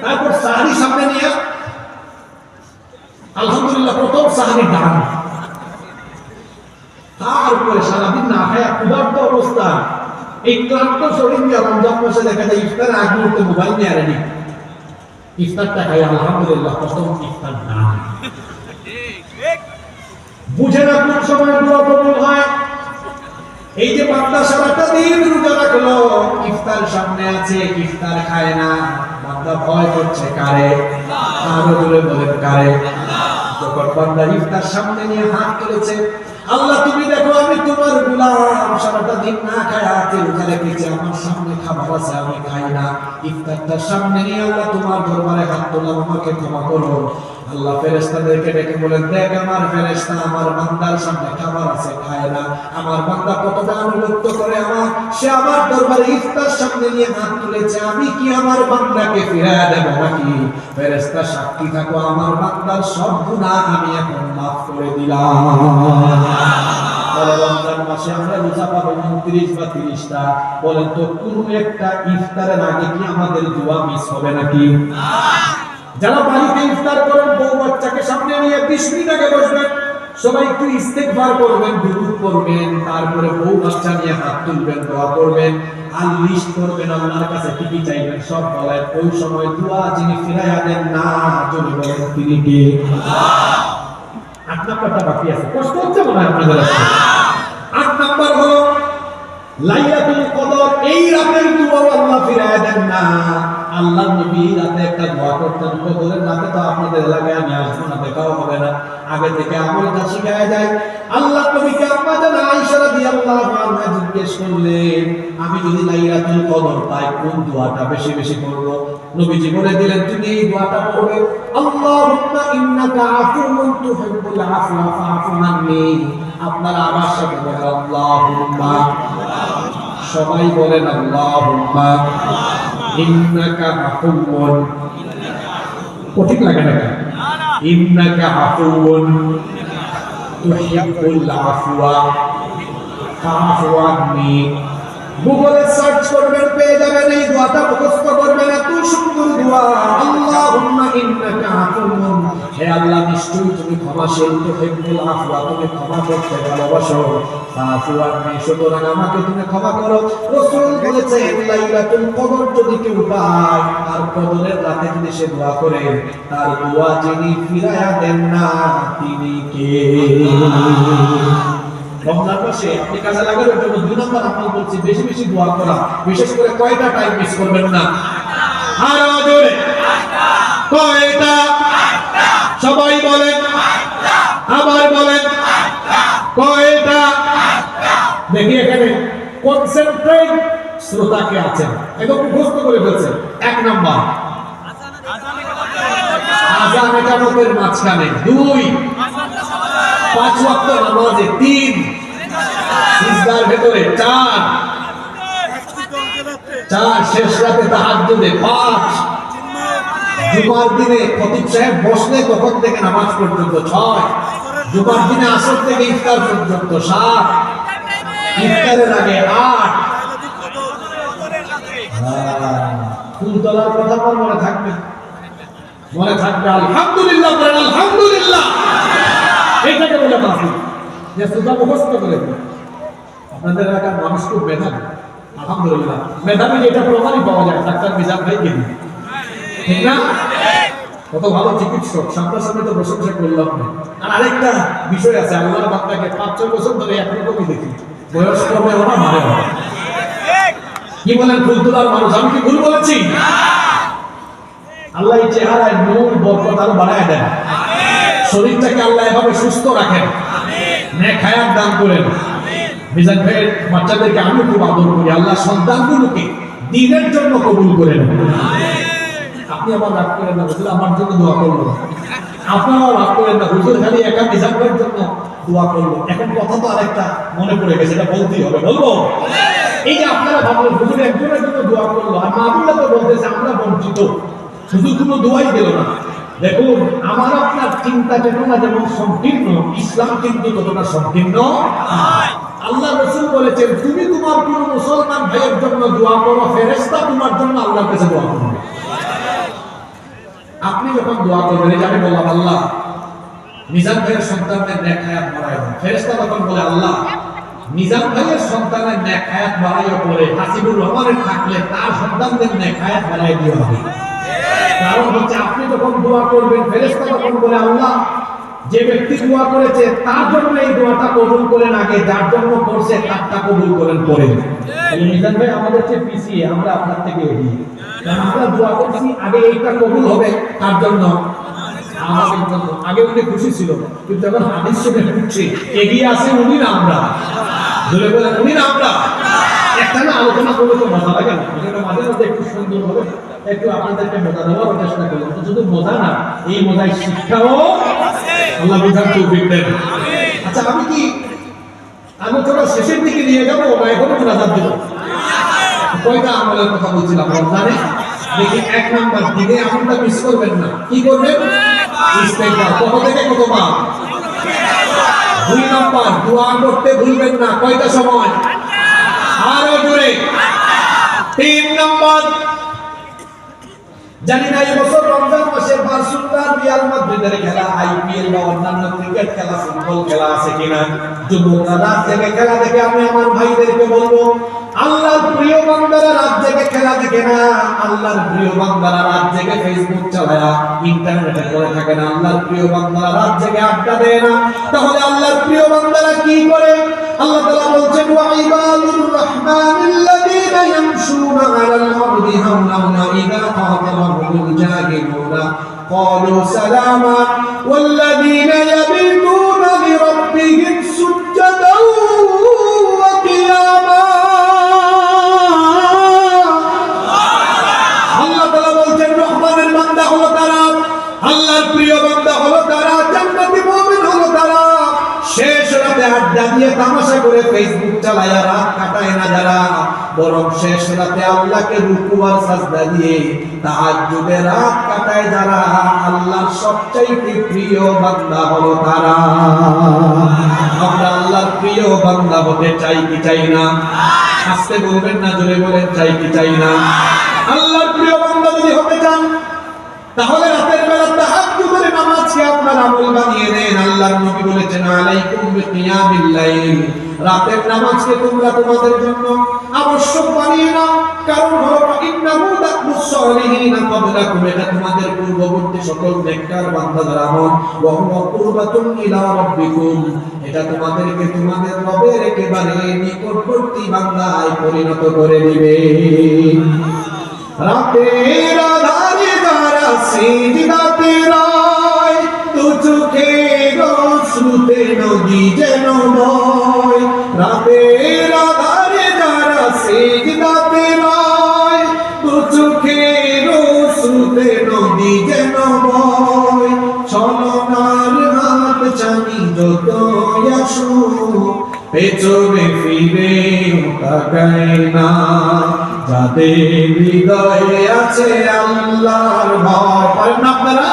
তারপর সাহারি সামনে নিয়ে আলহামদুলিল্লাহ প্রথম সাহারি ডান। তারপরে সারাদিন না খায় ক্ষুধার্ত অবস্থা, এই ক্লান্ত শরীর নিয়ে রমজান মাসে দেখা যায় ইফতার আগ মুহূর্তে মোবাইল নিয়ে আরেনি, ইফতারটা খাই আলহামদুলিল্লাহ প্রথম ইফতার ডান। বুঝে না কোন সময় দোয়া কবুল হয়। এই যে বান্দা সারাটা দিন রোজা রাখলো, ইফতার সামনে আছে, ইফতার খায় না, বান্দা ভয় করছে কারে? আরো জোরে বলেন কারে? যখন বান্দা ইফতার সামনে নিয়ে হাত তুলেছে, আল্লাহ তুমি দেখো আমি তোমার গোলাম, সারাটা দিন না খায় হাতে রোজা রেখেছি, আমার সামনে খাবার আছে আমি খাই না, ইফতারটার সামনে নিয়ে আল্লাহ তোমার দরবারে হাত তোলাম, আমাকে ক্ষমা করো। আল্লাহ ফেরেশতাদেরকে ডেকে বলেন, দেখ আমার ফেরেশতা আমার বান্দার সামনে খাবার আছে খায় না, আমার বান্দা কতটা অনুরক্ত করে আমার, সে আমার দরবারে ইফতার সামনে নিয়ে হাত তুলেছে, আমি কি আমার বান্দাকে ফিরায় দেব নাকি? ফেরেশতা সাক্ষী থাকো, আমার বান্দার সব গুনাহ আমি এখন মাফ করে দিলাম। রমজান মাসে আমরা রোজা পাবো 29 বা 30টা, বলেন তো কোন একটা ইফতারের আগে কি আমাদের দোয়া মিস হবে নাকি? যারা বাড়িতে ইফতার করেন, বউ বাচ্চাকে সামনে নিয়ে 20 মিনিট আগে বসবেন, সবাই একটু ইস্তেগফার করবেন, দুরূদ পড়বেন, তারপরে বউ বাচ্চা নিয়ে হাত তুলবেন, দোয়া করবেন, আর লিস্ট করবেন, আল্লাহর কাছে কি কি চাইবেন সব বলেন। ওই সময় দোয়া যিনি ফিরাইয়া দেন না, যদি বলেন তিনি কে? আল্লাহ। 8 নাম্বারটা বাকি আছে, কষ্ট হচ্ছে মনে হয় আপনাদের কাছে। 8 নাম্বার হলো লাইলাতুল কদর, এই রাতের দোয়া আল্লাহ ফিরাইয়া দেন না। আল্লাহ নবী রাতে একটা দোয়া করতেন, কদরের রাতে তো আপনাদের এলাকায় আমি আসবো না, দেখাও হবে না, আগে থেকে আমলটা শিখায়া যায়। আল্লাহ নবীকে আম্মা জান আয়েশা রাদিয়াল্লাহু আনহা জিজ্ঞেস করলেন, আমি যদি লাইলাতুল কদর পাই কোন দোয়াটা বেশি বেশি করব? নবীজি বলে দিলেন, তুমি এই দোয়াটা পড়বে, আল্লাহুম্মা ইন্নাকা আফুউন তুহিব্বুল আফওয়া ফাআফু আন্নি। আপনারা আমার সাথে বলেন আল্লাহুম্মা, সবাই বলেন আল্লাহুম্মা ইন্নাকা আফুউন। ঠিক লাগে না? ইন্নাকা আফুউন তুহিব্বুল আফওয়া ফাআফু আন্নি। গুগলে সার্চ করবেন, পেয়ে যাবেন, এই দোয়াটা মুখস্থ করবেন, এত সুন্দর দোয়া। আল্লাহুম্মা ইন্নাকা আফুউন, হে আল্লাহ নিশ্চয়ই তুমি ক্ষমাশীল, তুহিব্বুল আফওয়া তুমি ক্ষমা করতে ভালোবাসো, ফাআফু আন্নি সুতরাং আমাকে তুমি ক্ষমা করো। রাসূল বলেছেন লাইলাতুল কদর যদি কেউ পায়, আর কদরের রাতে যদি সে দোয়া করে, তার দোয়া যিনি ফিরাইয়া দেন না তিনি কে? রমজান মাসে আপনি কাজে লাগানোর জন্য 2 নম্বর আমল বলছি, বেশি বেশি দোয়া করা। বিশেষ করে কয়টা টাইম মিস করবেন না? আরো জোরে কয়টা? সবাই বলেন, আবার বলেন কয়টা? দেখি এখানে কনসেন্ট্রেট শ্রোতাকে আছেন, একদম মুখস্থ করে ফেলছেন। 1 নম্বর আযান একামতের মাঝখানে, 2 5 ওয়াক্ত নামাজে, 3 সিজদার ভেতরে 4, শেষ রাতে তাহাজ্জুদে 5, জুমার দিনে খতিব সাহেব বসলে তখন থেকে নামাজ পর্যন্ত 6, জুমার দিনে আসর থেকে ইফতার পর্যন্ত 7, ইফতারের আগে 8। ফুল তোলার কথা আমার মনে থাকবে, মনে থাকবে। আলহামদুলিল্লাহ বলেন, আলহামদুলিল্লাহ। এইটাকে বলে মাহফিল, যে সুজা মুখস্থ করে। আপনাদের এলাকার মানুষ খুব মেধাবী, আলহামদুলিল্লাহ। মেধাবী এটা প্রমাণই পাওয়া যায় ডাক্তার মিজান ভাইকে দিয়ে, ঠিক না? কত ভালো চিকিৎসক, সামনাসামনি তো প্রশংসা করলাম না। আর আরেকটা বিষয় আছে, আল্লাহর বান্দাকে 5-6 বছর ধরে একরকমই দেখি, বয়স ক্রমে ওরা মারে হয়। কি বলেন ফুল তোলার মানুষ? আমি কি ভুল বলেছি? আল্লাহ এই চেহারায় নূর বরকত আরো বাড়ায় দেন, শরীরটাকে আল্লাহ এভাবে সুস্থ রাখেন, নেক হায়াত দান করেন। মিজান ভাইয়ের বাচ্চাদেরকে আমি খুব আদর করি, আল্লাহ সন্তানগুলোকে দ্বীনের জন্য কবুল করেন। আপনি আবার রাগ করেন না, হুজুর আমার জন্য দোয়া করলো। আপনারাও রাগ করেন না, হুজুর খালি একা মিজান ভাইয়ের জন্য দোয়া করলো। এখন কথা তো আরেকটা মনে পড়ে গেছে, এটা বলতেই হবে, বলবো? এই যে আপনারা ভাবলেন হুজুর একজনের জন্য দোয়া করলো, আর মাহবুবরা তো বলতেছে আমরা বঞ্চিত, হুজুর কোনো দোয়াই দিল না। দেখুন, আমার আপনার চিন্তা চেতনা যেমন সংকীর্ণ, ইসলাম কিন্তু ততটা সংকীর্ণ। আল্লাহ রাসূল বলেছেন, তুমি তোমার কোন মুসলমান ভাইয়ের জন্য দোয়া করো, ফেরেশতা তোমার জন্য আল্লাহর কাছে দোয়া করবে। আপনি যখন দোয়া করবেন, এই যে আমি বললাম আল্লাহ মিজান ভাইয়ের সন্তানদের নেক হায়াত বাড়ায় দাও, ফেরেশতা তখন বলে আল্লাহ মিজান ভাইয়ের সন্তানের নেক হায়াত বাড়াইও পড়ে হাসিবুর রহমানের থাকলে তার সন্তানদের নেক হায়াত বাড়াই দিও হবে। কারণ হচ্ছে আপনি যখন দোয়া করবেন, ফেরেশতা তখন বলে আল্লাহ যে ব্যক্তি দোয়া করেছে তার জন্য এই দোয়াটা কবুল করেন, আগে যার জন্য করছে তারটা কবুল করেন পরে। মিজান ভাই আমাদের চেয়ে পিছিয়ে, আমরা আপনার থেকে এগিয়ে, কারণ আমরা দোয়া করছি আগে এইটা কবুল হবে তার জন্য, আমাদের জন্য। আগে উনি খুশি ছিল, কিন্তু এখন হাদিস শুনে খুশি, এগিয়ে আছে উনি না আমরা। ধরে বলেন উনি না আমরা। একটা না আলোচনা করলে তো মজা লাগে না, এটা মাঝে মধ্যে একটু সুন্দর হবে, একটু আপনাদেরকে মজা দেওয়ার চেষ্টা করলাম। তো শুধু মজা না, এই মজায় শিক্ষাও আল্লাহ বুঝার তৌফিক দেন। আচ্ছা, আমি কি আলোচনা শেষের দিকে নিয়ে যাবো না এখনো মোনাজাত দেব? কয়টা আমলের কথা বলছিলাম রমজানে? দেখি 1 নাম্বার দিনে আমলটা মিস করবেন না। কি করবেন? ইস্তেগফার। কত থেকে কতবার? 2 নাম্বার দোয়া করতে ভুলবেন না। কয়টা সময়? আরো জোরে। 3 নাম্বার, জানি না এই বছর রমজান মাসে বার্সেলোনা রিয়াল মাদ্রিদের খেলা, আইপিএল বা অন্যান্য ক্রিকেট খেলা, ফুটবল খেলা আছে কিনা? যুবকরা রাত জেগে খেলা দেখে, আমি আমার ভাইদেরকে বলবো আল্লাহর প্রিয় বান্দারা রাত জেগে খেলা দেখে না, আল্লাহর প্রিয় বান্দারা রাত জেগে ফেসবুক চালায়া ইন্টারনেটে পড়ে থাকে না, আল্লাহর প্রিয় বান্দারা রাত জেগে আড্ডা দেয় না। তাহলে আল্লাহর প্রিয় বান্দারা কি করে? আল্লাহ তাআলা বলছেন ওয়া ইবাদুর রাহমানিল্লাযীনা ইয়ামশুনা আলাল আরদি হাওনান ওয়া ইযা খাতাবাহুমুল জাহিলুনা ক্বালু সালামা ওয়াল্লাযীনা ইয়াবিতুনা লিরাব্বিহিম সুজদান ওয়া কিয়ামা। আল্লাহ তাআলা বলছেন রহমানের বান্দা হলো তারা, আল্লাহর প্রিয় বান্দা হলো তারা, জান্নাতি মুমিন হলো তারা, শেষ রাতে আড্ডা দিয়ে তামাশা করে ফেসবুক চালায় রাত কাটায় না যারা, বরং শেষ রাতে আল্লাহকে রুকু আর সাজদা দিয়ে তাহাজ্জুদে রাত কাটায় যারা, আল্লাহর সবচাইতে প্রিয় বান্দা হলো তারা। আমরা আল্লাহর প্রিয় বান্দা হতে চাই কি চাই না? আস্তে বলবেন না, জোরে বলেন, চাই কি চাই না? আল্লাহর প্রিয় বান্দা যদি হতে চান, তাহলে রাতের বেলা তাহাজ্জুদের নামাজকে আপনার আমল বানিয়ে নেন। আল্লাহর নবী বলেছেন আলাইকুম বিকিয়ামিল লাইল, রাতের নামাজকে তোমরা তোমাদের জন্য আবশ্যক বানিয়ে নাও। কারণ হলো ইন্নাহু দাকুস সালিহিনা ক্বাবলাকুম, এটা তোমাদের পূর্ববর্তী সকল নেককার বান্দাদের আমল। ওয়া হুয়া কুরবাতুন ইলা রাব্বিকুম, এটা তোমাদেরকে তোমাদের রবের একেবারে নিকটবর্তী বান্দায় পরিণত করে দিবে। রাতের আধারে যারা সিজদাতে রয়, দু চোখের অশ্রুতে নদী যেন বয়। রাতের আধারে যারা সিজদাতে রয়, দু চোখের অশ্রুতে নদী যেন বয়। ছলনার হাত চানি যত আসুক, পেছনে ফিরে তাকায় না, যাদের হৃদয়ে আছে আল্লাহর ভয়। পারেন না আপনারা?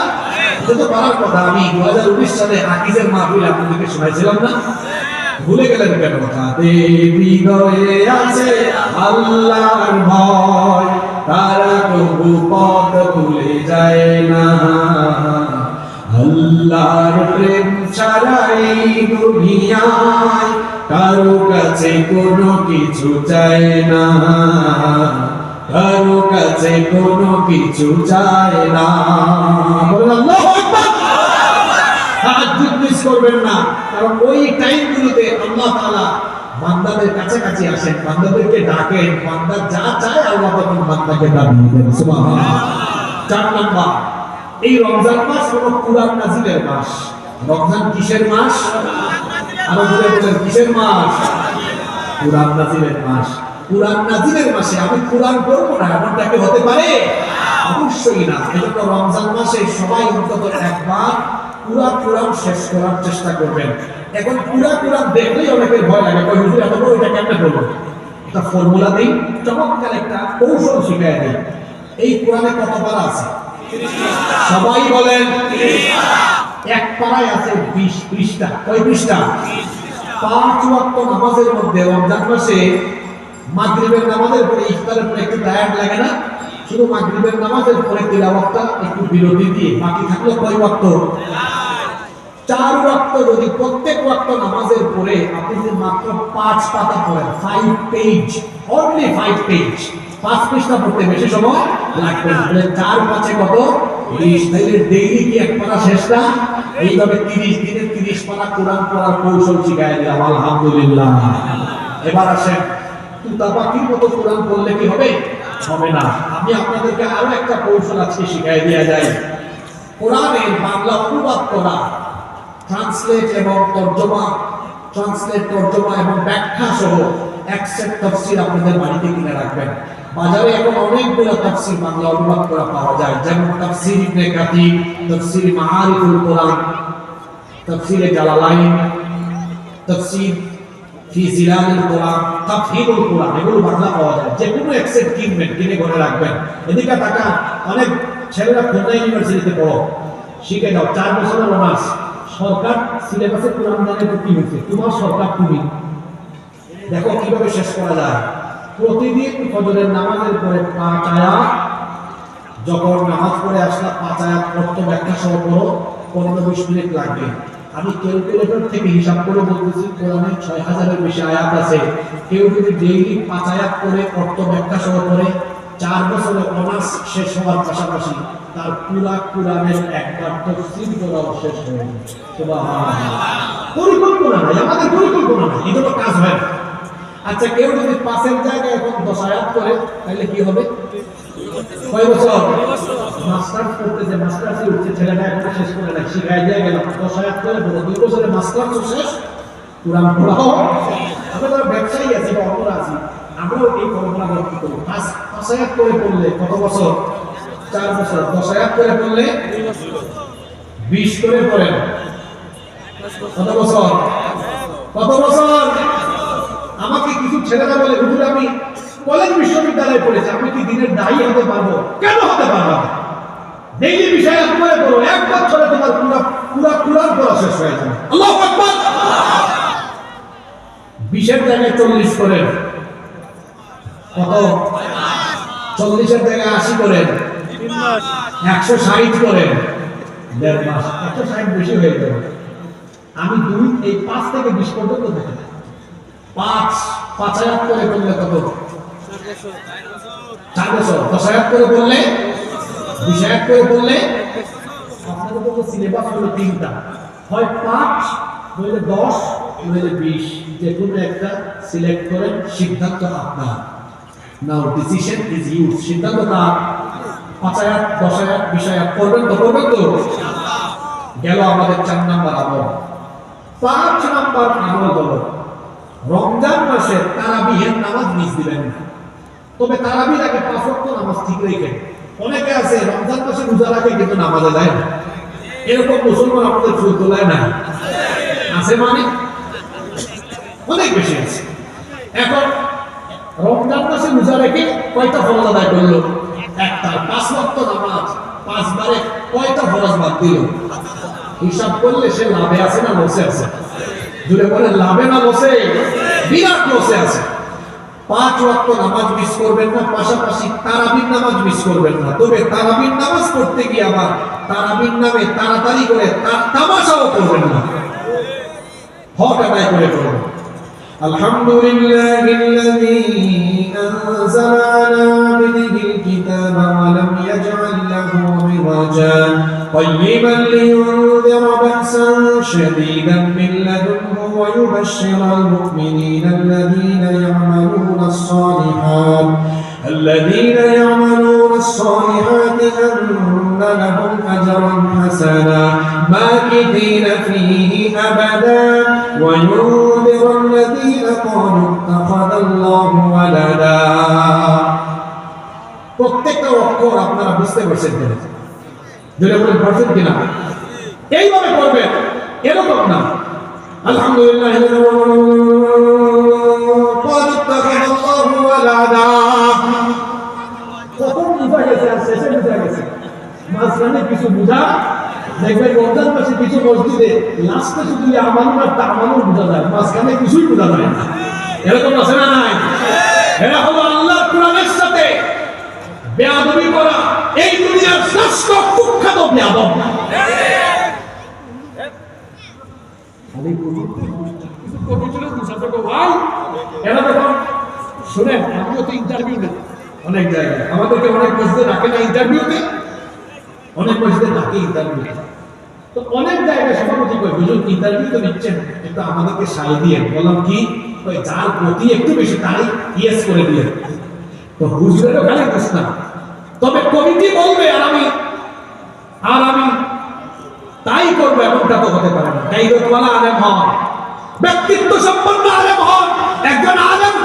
এটা তো পারার কথা। আমি 2019 সালে হাকিজের মাহফিল আপনাদেরকে শোনাইছিলাম না? ভুলে গেলেন কেন? যাদের হৃদয়ে আছে আল্লাহর ভয়, তারা কবু পথ ভুলে যায় না। আল্লাহর প্রেম ছাড়া এই দুনিয়ায় কারো কাছে কোনো কিছু চায় না, কারো কাছে কোনো কিছু চায় না। বলেন আল্লাহু আকবার। তাহাজ্জুদ মিস করবেন না, কারণ ওই টাইমগুলোতে আল্লাহ তাআলা বান্দাদের কাছাকাছি আসেন, বান্দাদেরকে ডাকেন, বান্দা যা চায় আল্লাহ তখন বান্দাকে তা দিয়ে দেন। সুবহানাল্লাহ। 4 নাম্বার, এই রমজান মাস হলো কুরআন নাযিলের মাস। রমজান কিসের মাস? আরো জোরে বলেন, কিসের মাস? কুরআন নাযিলের মাস। কুরআন নাযিলের মাসে আমি কুরআন পড়বো না, এমনটা কি হতে পারে? অবশ্যই না। এজন্য রমজান মাসে সবাই অন্তত একবার পুরা কুরআন শেষ করার চেষ্টা করবেন। এখন পুরা কুরআন দেখলেই অনেকের ভয় লাগে, কই হুজুর এত বড় এটা কেমনে পড়বো? একটা ফর্মুলা দেই, চমৎকার একটা কৌশল শিখিয়ে দেই। এই কোরআনে কত পারা আছে? সবাই বলেন 30 পারা। এক পারায় আছে 20 পৃষ্ঠা। কয় পৃষ্ঠা? 5 ওয়াক্ত নামাজের মধ্যে রমজান মাসে মাগরিবের নামাজের পরে ইফতারের পরে একটু টায়ার্ড লাগে না? শুধু মাগরিবের নামাজের পরে তিলাওয়াতটা একটু বিরতি দিয়ে বাকি থাকলো কয় ওয়াক্ত? 4 ওয়াক্ত। যদি প্রত্যেক ওয়াক্ত নামাজের পরে আপনি যদি মাত্র 5 পাতা পড়েন, 5 পেজ, অনলি 5 পেজ, 5 পৃষ্ঠা পড়তে বেশি সময় লাগবে না। তাহলে 4 5 কত? 20। তাহলে ডেইলি কি এক পারা শেষ না? এইভাবে 30 দিনে 30 পারা কোরআন পড়ার কৌশল শিখাই দিলাম, আলহামদুলিল্লাহ। এবার আসেন, তুতা পাখির মতো কোরআন পড়লে কি হবে? হবে না। আমি আপনাদেরকে আরো একটা কৌশল আজকে শিখাই দেয়া যায়। কোরআনের বাংলা অনুবাদ করা, ট্রান্সলেট এবং তর্জমা, এবং ব্যাখ্যা সহ এক সেট তাফসীর আপনাদের বাড়িতে কিনে রাখবেন। বাজারে এখন অনেকগুলো তাফসীর বাংলা অনুবাদ করা পাওয়া যায়, যেমন তাফসীর ইবনে কাথির, তাফসীর মাআরিফুল কোরআন, তাফসীর জালালাইন, তাফসীর ফি জিলালিল কোরআন, তাফহিমুল কোরআন, এগুলো বাংলা পাওয়া যায়। যে কোনো এক সেট কিনবেন, কিনে ঘরে রাখবেন। এদিকে টাকা অনেক ছেলেরা খুলনা ইউনিভার্সিটিতে পড়ো, শিখে যাও, 4 বছরের অনার্স। সরকার সিলেবাসে কোরআন দানের কি হয়েছে? তোমার সরকার তুমি দেখো কিভাবে শেষ করা যায়। প্রতিদিন ফজরের নামাজের পরে 5 আয়াত, যখন নামাজ পড়ে আসলা 5 আয়াত অর্থ ব্যাখ্যা সহ পড়ো, 15-20 মিনিট লাগবে। আমি ক্যালকুলেটর থেকে হিসাব করে বলতেছি, কোরআনে 6000-এর বেশি আয়াত আছে। কেউ যদি ডেইলি 5 আয়াত করে অর্থ ব্যাখ্যা সহ পড়ে, 4 বছরে অনার্স শেষ হওয়ার পাশাপাশি তার পুরা কোরআনের একবার তাফসীর করাও শেষ হয়ে যাবে। সুবহানাল্লাহ। পরিকল্পনা নাই, আমাদের পরিকল্পনা নাই, এগুলো কাজ হয় না। আচ্ছা, কেউ যদি 5 এর জায়গায় এখন 10 আয়াত করে, তাহলে কি হবে? কয় বছর? মাস্টার্স করতেছে, মাস্টার্সে উঠছে, ছেলেটা এখন শেষ করে নাই, শিখাই দিয়ে গেল 10 আয়াত করে বলো, 2 বছরে মাস্টার্স শেষ, কোরআন পড়াও। আমরা যারা ব্যবসায়ী আছি বা অন্যরা আছি, আমরাও এই ফর্মুলা ব্যবহার করি। 5 আয়াত করে পড়লে কত বছর? 4 বছর। 10 আয়াত করে পড়লে 20 করে পড়েন, কত বছর? কত বছর? আমাকে কিছু ছেলেরা বলে, হুজুর আমি কলেজ বিশ্ববিদ্যালয়ে পড়েছি, আমি কি দিনের দায়ী হতে পারবো? কেন হতে পারবো না? ডেইলি বিষয় করে পড়ো, 1 বছরে তোমার পুরা কোরআন পড়া শেষ হয়ে যাবে। আল্লাহু আকবার। 20 এর জায়গায় 40 করেন, কত? 40 এর জায়গায় 80 করেন, 160 করেন, 1.5 মাস। 160 বেশি হয়ে যাবে। আমি এই 5 থেকে 20 পর্যন্ত থাকি। 5 আয়াত করে পড়লে কত? 4 বছর। 10 আয়াত করে পড়লে, 20 আয়াত করে পড়লে, আপনাদের তো সিলেবাস হলো 3টা, হয় 5, নইলে 10, নইলে 20, যে কোনো একটা সিলেক্ট করেন। সিদ্ধান্ত আপনার। নাও ডিসিশন ইজ ইউজ। সিদ্ধান্ত কার? 5 আয়াত, 10 আয়াত, 20 আয়াত করবেন তো? করবেন তো? গেল আমাদের 4 নাম্বার আমল। 5 নাম্বার আমল হলো রমজান মাসে তারাবিহের নামাজ মিস দিবেন না। তবে তারাবির আগে 5 ওয়াক্ত নামাজ ঠিক রেখে। অনেকে আছে রমজান মাসে রোজা রাখে কিন্তু নামাজে যায় না, এরকম মুসলমান আমাদের ফুল তোলায় না আছে। মানে অনেক বেশি আছে। এখন রমজান মাসে রোজা রেখে কয়টা ফরজ আদায় করলো? একটা। 5 ওয়াক্ত নামাজ 5 বারে কয়টা ফরজ বাদ দিল? হিসাব করলে সে লাভে আছে না লসে আছে? জুড়ে বলেন, লাভে না লসে? বিরাট লসে আছে। 5 ওয়াক্ত নামাজ মিস করবেন না, পাশাপাশি তারাবির নামাজ মিস করবেন না। তবে তারাবির নামাজ পড়তে গিয়ে আবার তারাবির নামে তাড়াতাড়ি করে তামাশাও করবেন না, হক আদায় করে করবেন। আলহামদুলিল্লাহিল্লাযী আনজালা আলা আবদিহিল কিতাবা ওয়া লাম ইয়াজআল লাহু ইওয়াজা qayyiban liyunzira ba'san shadidan min ladunhu wa yubashshira al-mu'minina الذين يعملون الصالحات أن لهم أجرا حسنا ماكثين فيه أبدا وينذر الذين قالوا اتخذ الله ولدا। প্রত্যেকটা অক্ষর আপনারা বুঝতে পারছেন কিনা? যদি বলেন পারছেন কিনা? এইভাবে করবেন, এরকম না আলহামদুলিল্লাহ কখন বুঝা গেছে আর শেষে বুঝা গেছে, মাঝখানে কিছু বুঝা দেখবেন। রমজান মাসে কিছু মসজিদে লাস্টে শুধু আমানুর আর তামানুর বুঝা যায়, মাঝখানে কিছুই বুঝা যায় না। এরকম আছে না নাই? এরা হলো আল্লাহর কোরআনের সাথে বেয়াদবি করা এই দুনিয়ার শ্রেষ্ঠ কুখ্যাত বেয়াদব। এরা দেখুন, শুনেন, আমিও তো ইন্টারভিউ নেই অনেক জায়গায়, আমাদেরকে অনেক মসজিদে ডাকে না ইন্টারভিউতে, অনেক মসজিদে ডাকে ইন্টারভিউ। তো অনেক জায়গায় সভাপতি কই, হুজুর ইন্টারভিউ তো নিচ্ছেন, একটু আমাদেরকে সাই দিয়ে। বললাম কি? যার প্রতি একটু বেশি তাই ইয়েস করে দিয়ে। তো হুজুরেরও খালি দোষ না, তবে কমিটি বলবে আর আমি তাই করবো, এমনটা তো হতে পারে না। গাইরতওয়ালা আলেম হন, ব্যক্তিত্ব সম্পন্ন আলেম হন। একজন আলেম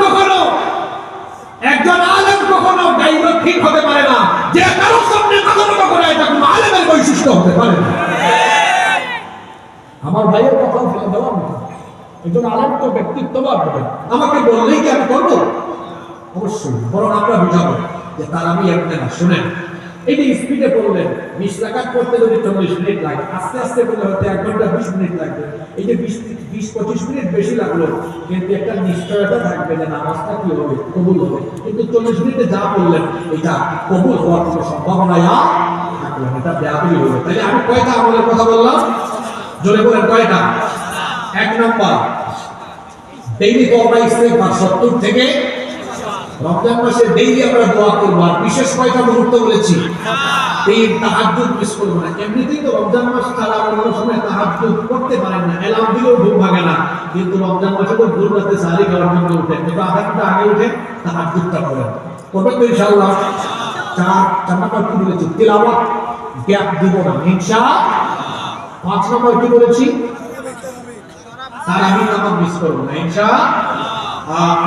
কখনো গাইরত ঠিক হতে পারে না। যে কারো সামনে মাথা করে, এটা কোনো আলেমের বৈশিষ্ট্য হতে পারে না। আমার ভাইয়ের কথাও ফেলে দেওয়ার মতো একজন আলেম তো ব্যক্তিত্ববান হবে। আমাকে বললেই কি আমি করবো? অবশ্যই, বরং আমরা বুঝাবো যে তার আমি এমনি না। শুনেন, এই যে স্পিডে পড়লেন, 20 রাকাত করতে যদি 40 মিনিট লাগে, আস্তে আস্তে করলে হয়তো 1 ঘন্টা 20 মিনিট লাগবে। এই যে 20-25 মিনিট বেশি লাগলো, কিন্তু একটা নিশ্চয়তা থাকবে যে নামাজটা কি হবে, কবুল হবে। কিন্তু 40 মিনিটে যা বললেন, এটা কবুল হওয়ার কোনো সম্ভাবনা থাকলো না, এটা বেয়াদবি হবে। তাহলে আমি কয়টা আমলের কথা বললাম? জোরে বলেন কয়টা? 1 নাম্বার, ডেইলি তওবা ইস্তেগফার 70 থেকে। রমজান মাসে ডেইলি আমরা দোয়া করব। আর বিশেষ কয়টা মুহূর্ত বলেছি? 3 তাহাজ্জুদ মিস করব না। এমনিতেই তো রমজান মাস ছাড়া অন্য সময় তাহাজ্জুদ করতে পারেন না, অ্যালার্ম দিলেও ঘুম ভাঙে না। কিন্তু রমজান মাসে তো ভোর রাতে সারি খাওয়ার জন্য উঠেন, কিন্তু আধা ঘন্টা আগে উঠে তাহাজ্জুদটা করেন। করবেন তো ইনশাআল্লাহ। 4 নাম্বার কি বলেছি? তিলাওয়াত গ্যাপ দিব না ইনশাআল্লাহ। 5 নাম্বার কি বলেছি? তারাবির নামাজ মিস করব না ইনশাআল্লাহ।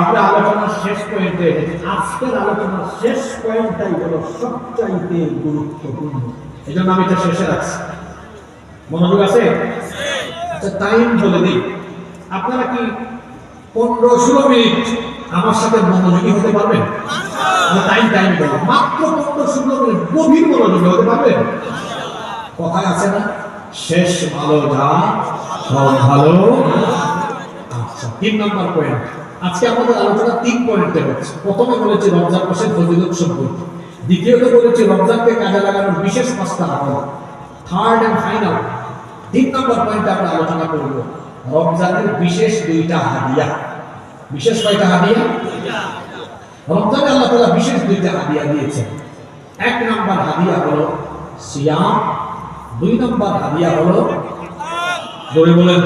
আমরা আলোচনার শেষ পয়েন্টে এসেছি। আজকের আলোচনার শেষ পয়েন্টটাই হলো সবচাইতে গুরুত্বপূর্ণ, এই জন্য আমি এটা শেষে রাখছি। মনোযোগ আছে? আচ্ছা, টাইম বলে দিই। আপনারা কি 15-16 মিনিট আমার সাথে মনোযোগী হতে পারবেন? টাইম বলো, মাত্র 15-16 মিনিট গভীর মনোযোগী হতে পারবেন? কথায় আছে না, শেষ ভালো যা সব ভালো। আচ্ছা, 3 নম্বর পয়েন্ট। আজকে আমাদের আলোচনা 3 পয়েন্টে হচ্ছে। প্রথমে বলেছি রমজান মাসের ফজিলত সম্পর্কে, দ্বিতীয়ত বলেছি রমজানকে কাজে লাগানোর বিশেষ 5টা আমল, থার্ড এন্ড ফাইনাল 3 নম্বর পয়েন্টে আমরা আলোচনা করব রমজানের বিশেষ 2টা হাদিয়া। বিশেষ কয়টা হাদিয়া? রমজানে আল্লাহ তাআলা বিশেষ 2টা হাদিয়া দিয়েছেন। 1 নম্বর হাদিয়া হলো সিয়াম, 2 নম্বর হাদিয়া হলো, জোরে বলেন,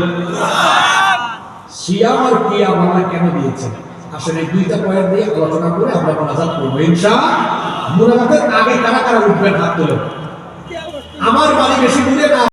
সিয়াম আর কিয়াম আল্লাহ কেন দিয়েছেন? আসলে এই 2টা পয়েন্ট দিয়ে আলোচনা করে আমরা মোনাজাত করব ইনশাআল্লাহ। মোনাজাতের আগে কারা কারা উঠবেন হাত তুলে? আমার বাড়ি বেশি দূরে না।